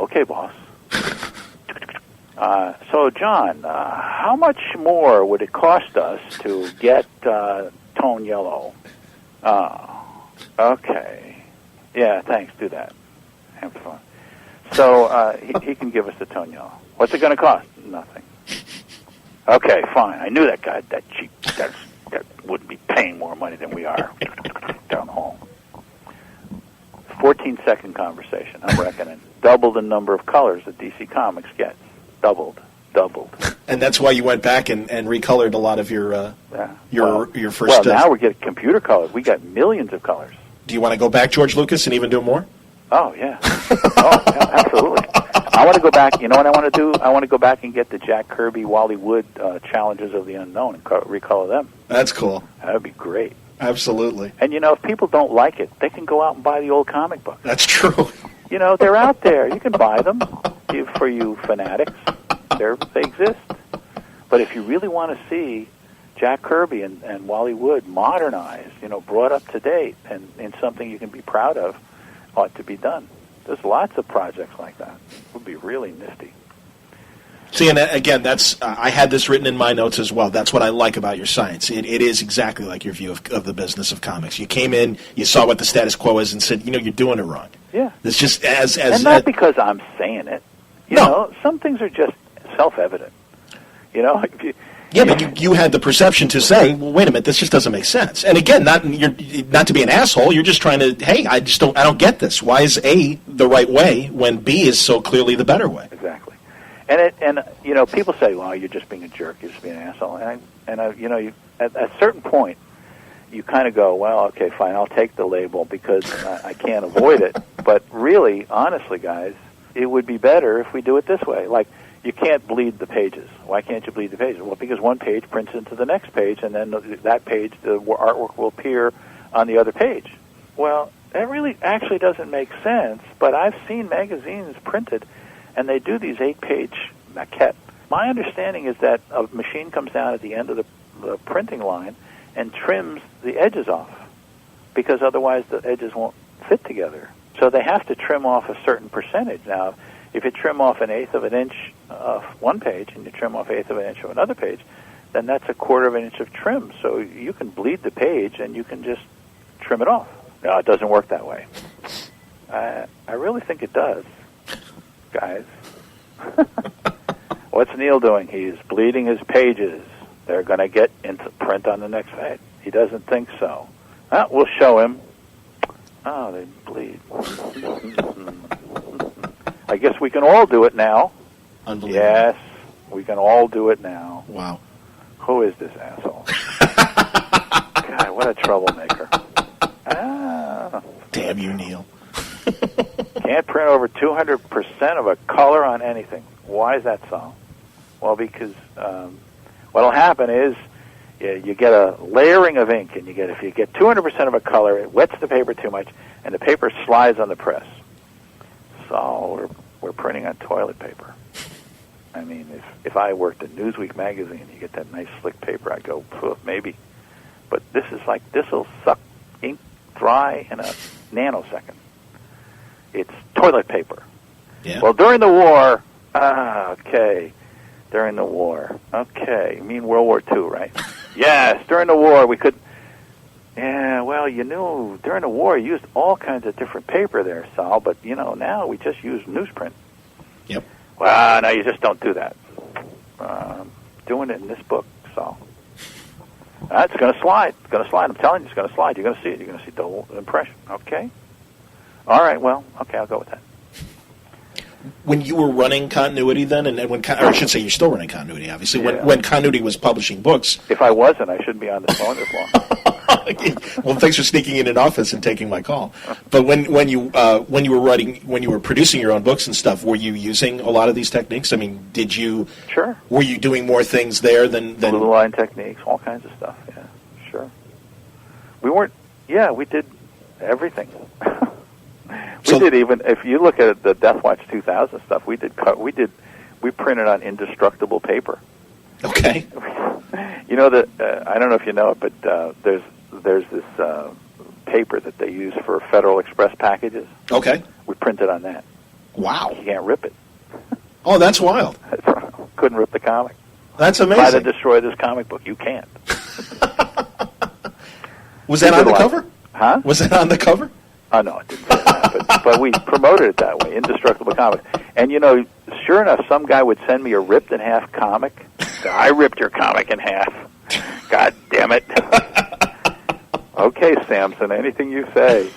Okay, boss. So, John, how much more would it cost us to get tone yellow? Okay. Yeah, thanks. Do that. Have fun. So he can give us the tone yellow. What's it going to cost? Nothing. Okay, fine. I knew that guy, that cheap, that wouldn't be paying more money than we are down the hall. 14-second conversation, I'm reckoning. Double the number of colors that DC Comics gets. Doubled. And that's why you went back and recolored a lot of your first. Well, now we're getting computer colors. We got millions of colors. Do you want to go back, George Lucas, and even do more? Oh yeah. Yeah, absolutely. I want to go back. You know what I want to do? I want to go back and get the Jack Kirby, Wally Wood Challenges of the Unknown and recolor them. That's cool. That would be great. Absolutely. And, you know, if people don't like it, they can go out and buy the old comic books. That's true. You know, they're out there. You can buy them for you fanatics. They exist. But if you really want to see Jack Kirby and Wally Wood modernized, you know, brought up to date and in something you can be proud of, ought to be done. There's lots of projects like that. It would be really nifty. See, and again, I had this written in my notes as well. That's what I like about your science. It is exactly like your view of the business of comics. You came in, you saw what the status quo is, and said, you know, you're doing it wrong. Yeah. It's just as and not because I'm saying it. You know, some things are just self-evident. You know, yeah, but you had the perception to say, well, wait a minute, this just doesn't make sense. And again, not to be an asshole. You're just trying to, hey, I don't get this. Why is A the right way when B is so clearly the better way? Exactly. And you know, people say, well, you're just being a jerk, you're just being an asshole. And you know, at a certain point, you kind of go, well, okay, fine, I'll take the label because I can't avoid it. But really, honestly, guys, it would be better if we do it this way. Like, you can't bleed the pages. Why can't you bleed the pages? Well, because one page prints into the next page, and then that page, the artwork will appear on the other page. Well, that really actually doesn't make sense, but I've seen magazines printed, and they do these 8-page maquette my understanding is that a machine comes down at the end of the printing line and trims the edges off, because otherwise the edges won't fit together. So they have to trim off a certain percentage. Now, if you trim off 1/8 of an inch of one page and you trim off 1/8 of an inch of another page, then that's 1/4 of an inch of trim. So you can bleed the page and you can just trim it off. No, it doesn't work that way. I really think it does, guys. What's Neal doing? He's bleeding his pages. They're going to get into print on the next page. He doesn't think so. We'll show him. Oh, they bleed. I guess we can all do it now. Unbelievable. Yes, we can all do it now. Wow. Who is this asshole? God, what a troublemaker. Damn you, Neal. Can't print over 200% of a color on anything. Why is that so? Well, because what'll happen is you get a layering of ink, and if you get 200% of a color, it wets the paper too much, and the paper slides on the press. So we're printing on toilet paper. I mean, if I worked at Newsweek magazine, you get that nice slick paper, I'd go, maybe. But this'll suck ink dry in a nanosecond. It's toilet paper. Yeah. Well, during the war, okay. During the war. Okay. You mean World War II, right? Yes, during the war we could... Yeah, well, during the war you used all kinds of different paper there, Sal, but, now we just use newsprint. Yep. Well, no, you just don't do that. Doing it in this book, Sal. It's going to slide. It's going to slide. I'm telling you, it's going to slide. You're going to see it. You're going to see the whole impression. Okay? All right, well, okay, I'll go with that. When you were running Continuity then, and when, or I should say you're still running Continuity, obviously, Yeah. when Continuity was publishing books... If I wasn't, I shouldn't be on this phone this long. Well, thanks for sneaking in an office and taking my call. But when you were producing your own books and stuff, were you using a lot of these techniques? I mean, Sure. Were you doing more things there than Blue line techniques, all kinds of stuff, yeah, sure. We did everything. We did even, if you look at the Death Watch 2000 stuff, we printed on indestructible paper. Okay. I don't know if you know it, but there's this paper that they use for Federal Express packages. Okay. We printed on that. Wow. You can't rip it. Oh, that's wild. Couldn't rip the comic. That's amazing. Try to destroy this comic book. You can't. Was that on the cover? Huh? Was that on the cover? Oh, no, it didn't say that, but we promoted it that way, Indestructible Comics. And, sure enough, some guy would send me a ripped-in-half comic. I ripped your comic in half. God damn it. Okay, Samson, anything you say.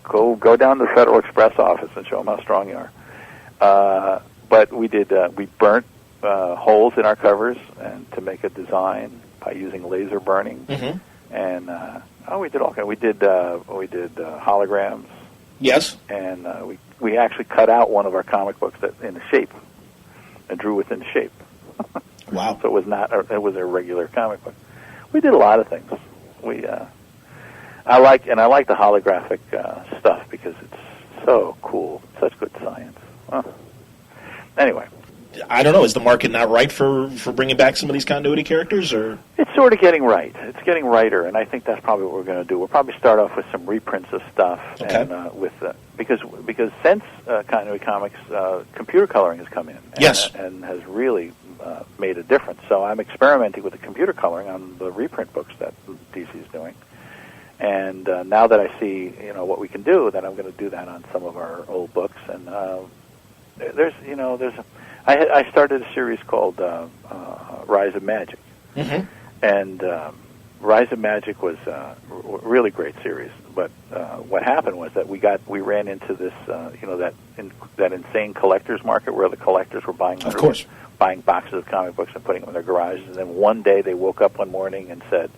Go down to the Federal Express office and show them how strong you are. But we burnt holes in our covers and to make a design by using laser burning. Mm-hmm. And we did all kinds. We did holograms. Yes. And we actually cut out one of our comic books in the shape and drew within the shape. Wow. So it was a regular comic book. We did a lot of things. I like the holographic stuff because it's so cool. Such good science. Anyway. I don't know. Is the market not right for bringing back some of these continuity characters, or it's sort of getting right? It's getting righter, and I think that's probably what we're going to do. We'll probably start off with some reprints of stuff, okay. And because since Continuity Comics, computer coloring has come in, yes, and has really made a difference. So I'm experimenting with the computer coloring on the reprint books that DC is doing, and now that I see what we can do, then I'm going to do that on some of our old books, and I started a series called Rise of Magic, mm-hmm. and Rise of Magic was a really great series. But what happened was that we ran into this, that insane collectors market where the collectors were buying boxes of comic books and putting them in their garages. And then one day they woke up one morning and said,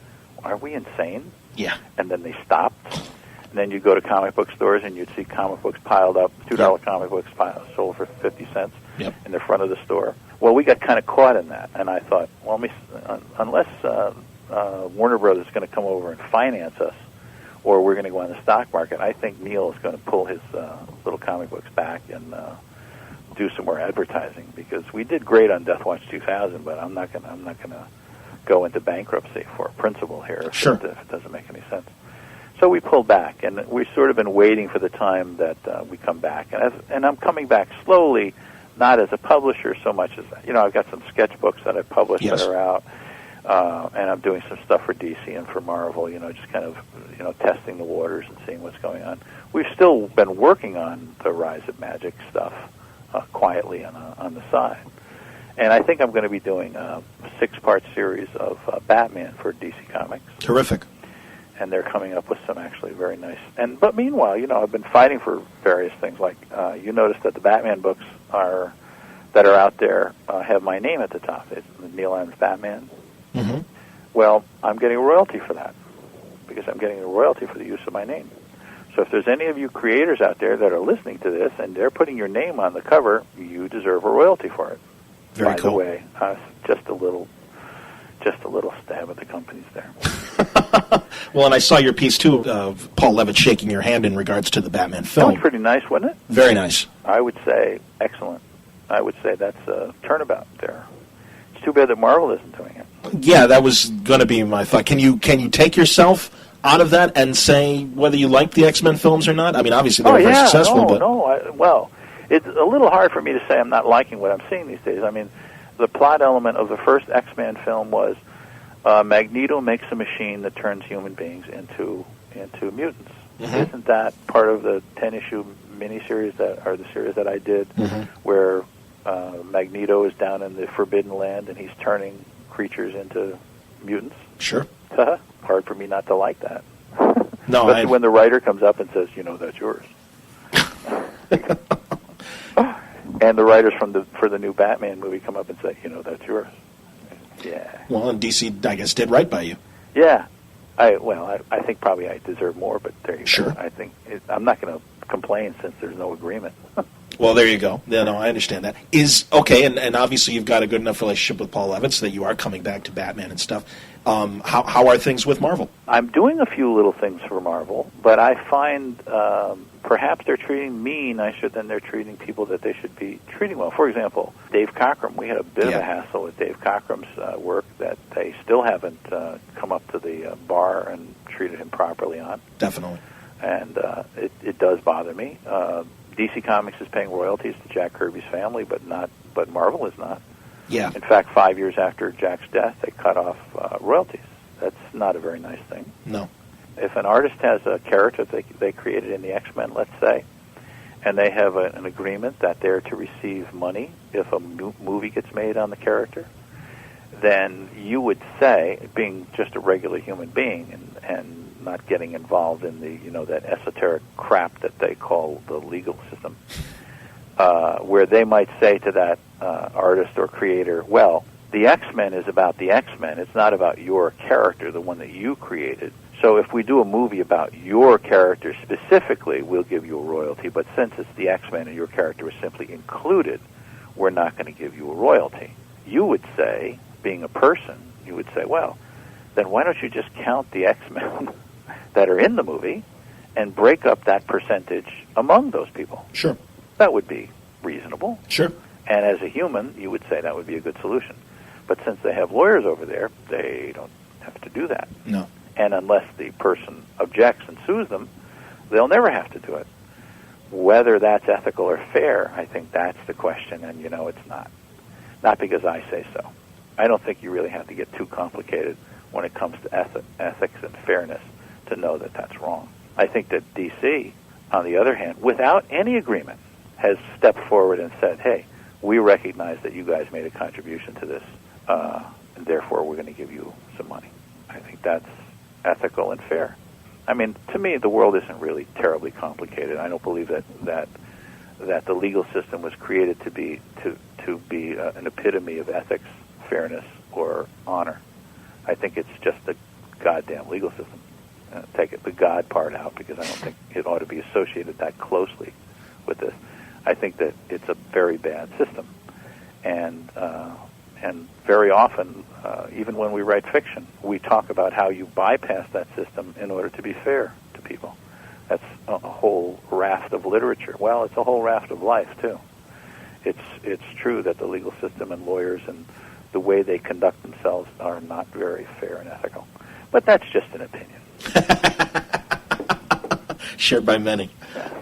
"Are we insane?" Yeah. And then they stopped. And then you go to comic book stores and you'd see comic books piled up, $2 comic books sold for 50 cents in the front of the store. Well, we got kind of caught in that, and I thought, well, unless Warner Brothers is going to come over and finance us, or we're going to go on the stock market, I think Neal is going to pull his little comic books back, and do some more advertising, because we did great on Death Watch 2000, but I'm not gonna go into bankruptcy for a principal here if it doesn't make any sense. So we pulled back, and we've sort of been waiting for the time that we come back. And I'm coming back slowly, not as a publisher so much as, I've got some sketchbooks that I've published that are out, and I'm doing some stuff for DC and for Marvel, just kind of, testing the waters and seeing what's going on. We've still been working on the Rise of Magic stuff quietly on the side. And I think I'm going to be doing a 6-part series of Batman for DC Comics. Terrific. And they're coming up with some actually very nice. But meanwhile, I've been fighting for various things. Like you notice that the Batman books that are out there have my name at the top. It's Neal Adams Batman. Mm-hmm. Well, I'm getting a royalty for that, because I'm getting a royalty for the use of my name. So if there's any of you creators out there that are listening to this and they're putting your name on the cover, you deserve a royalty for it. Very By cool. the way, just a little stab at the companies there. Well, and I saw your piece, too, of Paul Levitt shaking your hand in regards to the Batman That film. was pretty nice, wasn't it? Very nice. I would say excellent. I would say that's a turnabout there. It's too bad that Marvel isn't doing it. Yeah, that was going to be my thought. Can you take yourself out of that and say whether you like the X-Men films or not? I mean, obviously they were very successful, but... Well, it's a little hard for me to say I'm not liking what I'm seeing these days. I mean, the plot element of the first X-Men film was Magneto makes a machine that turns human beings into mutants. Mm-hmm. Isn't that part of the 10-issue miniseries the series that I did, where Magneto is down in the Forbidden Land and he's turning creatures into mutants? Sure. Hard for me not to like that. No, Especially when the writer comes up and says, that's yours. And the writers for the new Batman movie come up and say, that's yours. Yeah. Well, and DC, I guess, did right by you. Yeah. I think probably I deserve more, but there you Sure. go. I think I'm not going to complain since there's no agreement. Well, there you go. Yeah, no, I understand that. And obviously you've got a good enough relationship with Paul Levitt so that you are coming back to Batman and stuff. How are things with Marvel? I'm doing a few little things for Marvel, but I find perhaps they're treating me nicer than they're treating people that they should be treating well. For example, Dave Cockrum. We had a bit of a hassle with Dave Cockrum's work that they still haven't come up to the bar and treated him properly on. Definitely. And it does bother me. DC Comics is paying royalties to Jack Kirby's family, but Marvel is not. Yeah. In fact, 5 years after Jack's death, they cut off royalties. That's not a very nice thing. No. If an artist has a character they created in the X-Men, let's say, and they have an agreement that they're to receive money if a movie gets made on the character, then you would say, being just a regular human being and not getting involved in the that esoteric crap that they call the legal system, where they might say to that artist or creator, well, the X-Men is about the X-Men. It's not about your character, the one that you created. So if we do a movie about your character specifically, we'll give you a royalty. But since it's the X-Men and your character is simply included, we're not going to give you a royalty. You would say, being a person, you would say, well, then why don't you just count the X-Men that are in the movie and break up that percentage among those people? Sure. That would be reasonable. Sure. And as a human, you would say that would be a good solution. But since they have lawyers over there, they don't have to do that. No. And unless the person objects and sues them, they'll never have to do it. Whether that's ethical or fair, I think that's the question, and it's not. Not because I say so. I don't think you really have to get too complicated when it comes to ethics and fairness to know that that's wrong. I think that DC, on the other hand, without any agreement, has stepped forward and said, hey, we recognize that you guys made a contribution to this, and therefore we're going to give you some money. I think that's ethical and fair. I mean, to me, the world isn't really terribly complicated. I don't believe that the legal system was created to be an epitome of ethics, fairness, or honor. I think it's just the goddamn legal system. Take the God part out, because I don't think it ought to be associated that closely with this. I think that it's a very bad system, and very often, even when we write fiction, we talk about how you bypass that system in order to be fair to people. That's a whole raft of literature. Well, it's a whole raft of life too. it's true that the legal system and lawyers and the way they conduct themselves are not very fair and ethical. But that's just an opinion. Shared by many.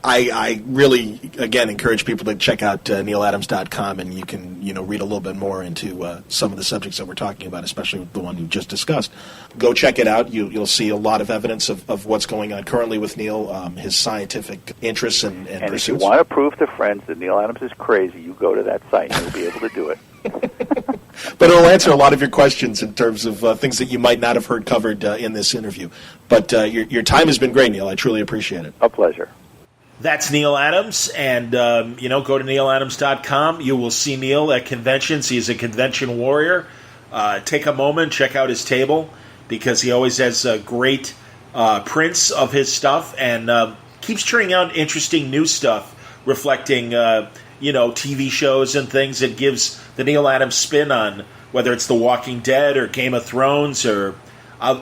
I really, again, encourage people to check out nealadams.com, and you can, read a little bit more into some of the subjects that we're talking about, especially the one you just discussed. Go check it out. You'll see a lot of evidence of what's going on currently with Neal, his scientific interests and pursuits. And if you want to prove to friends that Neal Adams is crazy, you go to that site and you'll be able to do it. But it'll answer a lot of your questions in terms of things that you might not have heard covered in this interview. But your time has been great, Neal. I truly appreciate it. A pleasure. That's Neal Adams, and go to nealadams.com. You will see Neal at conventions. He's a convention warrior. Take a moment, check out his table, because he always has great prints of his stuff, and keeps churning out interesting new stuff reflecting TV shows and things. It gives the Neal Adams spin on whether it's The Walking Dead or Game of Thrones or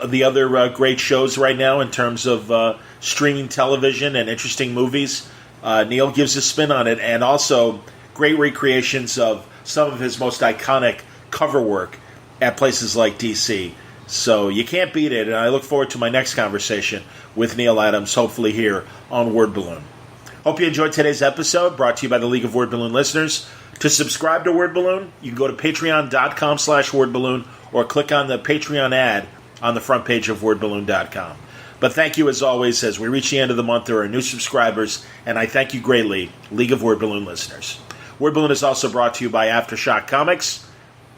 the other great shows right now in terms of streaming television and interesting movies. Neal gives a spin on it, and also great recreations of some of his most iconic cover work at places like DC. So you can't beat it, and I look forward to my next conversation with Neal Adams, hopefully here on Word Balloon. Hope you enjoyed today's episode, brought to you by the League of Word Balloon listeners. To subscribe to Word Balloon, you can go to patreon.com/wordballoon or click on the Patreon ad on the front page of wordballoon.com. But thank you, as always. As we reach the end of the month, there are new subscribers, and I thank you greatly, League of Word Balloon listeners. Word Balloon is also brought to you by Aftershock Comics.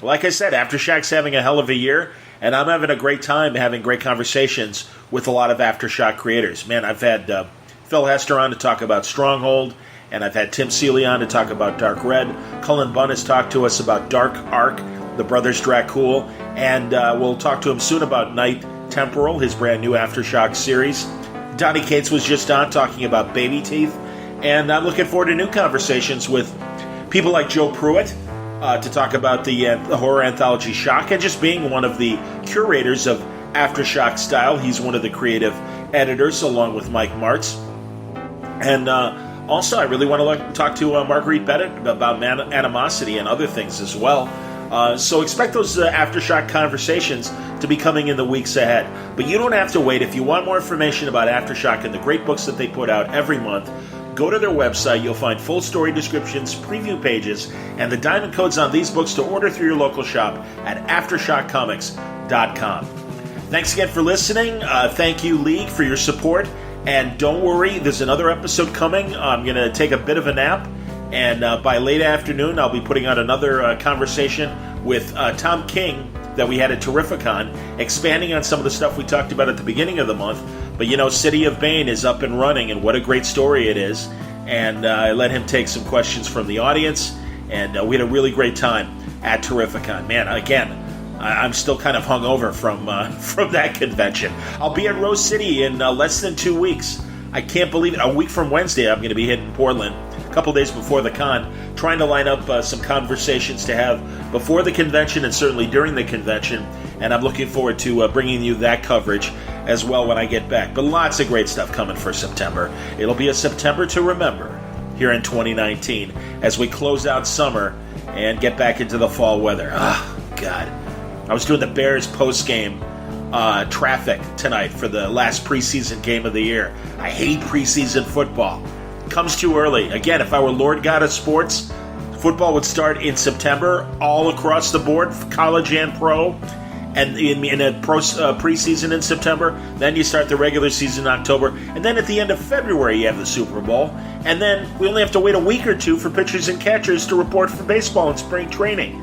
Like I said, Aftershock's having a hell of a year, and I'm having a great time having great conversations with a lot of Aftershock creators. Man, I've had Phil Hester on to talk about Stronghold, and I've had Tim Seeley on to talk about Dark Red. Cullen Bunn has talked to us about Dark Ark, the Brothers Dracul, and we'll talk to him soon about Night Temporal, his brand new Aftershock series. Donnie Cates was just on talking about Baby Teeth, and I'm looking forward to new conversations with people like Joe Pruitt to talk about the horror anthology Shock, and just being one of the curators of Aftershock Style. He's one of the creative editors, along with Mike Martz. And also, I really want to talk to Marguerite Bennett about animosity and other things as well. So expect those Aftershock conversations to be coming in the weeks ahead. But you don't have to wait. If you want more information about Aftershock and the great books that they put out every month, go to their website. You'll find full story descriptions, preview pages, and the diamond codes on these books to order through your local shop at AftershockComics.com. Thanks again for listening. Thank you, League, for your support. And don't worry, there's another episode coming. I'm going to take a bit of a nap. And by late afternoon, I'll be putting out another conversation with Tom King that we had at Terrificon, expanding on some of the stuff we talked about at the beginning of the month. But, City of Bane is up and running, and what a great story it is. And I let him take some questions from the audience, and we had a really great time at Terrificon. Man, again, I'm still kind of hungover from that convention. I'll be at Rose City in less than 2 weeks. I can't believe it. A week from Wednesday, I'm going to be hitting Portland, a couple days before the con, trying to line up some conversations to have before the convention and certainly during the convention. And I'm looking forward to bringing you that coverage as well when I get back. But lots of great stuff coming for September. It'll be a September to remember here in 2019 as we close out summer and get back into the fall weather. Oh, God. I was doing the Bears post-game traffic tonight for the last preseason game of the year. I hate preseason football. It comes too early. Again, if I were Lord God of Sports, football would start in September all across the board, college and pro, and in a preseason in September. Then you start the regular season in October, and then at the end of February you have the Super Bowl, and then we only have to wait a week or two for pitchers and catchers to report for baseball and spring training.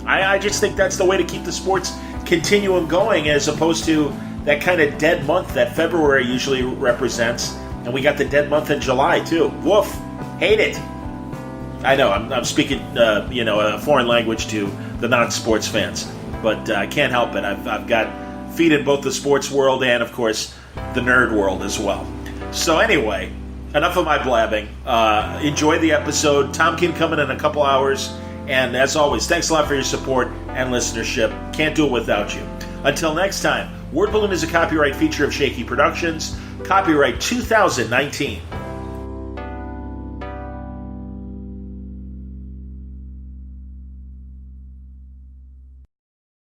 I just think that's the way to keep the sports continuum going, as opposed to that kind of dead month that February usually represents. And we got the dead month in July, too. Woof. Hate it. I know, I'm speaking a foreign language to the non-sports fans, but I can't help it. I've got feet in both the sports world and, of course, the nerd world as well. So anyway, enough of my blabbing. Enjoy the episode. Tom King coming in a couple hours. And as always, thanks a lot for your support and listenership. Can't do it without you. Until next time, Word Balloon is a copyright feature of Shaky Productions. Copyright 2019.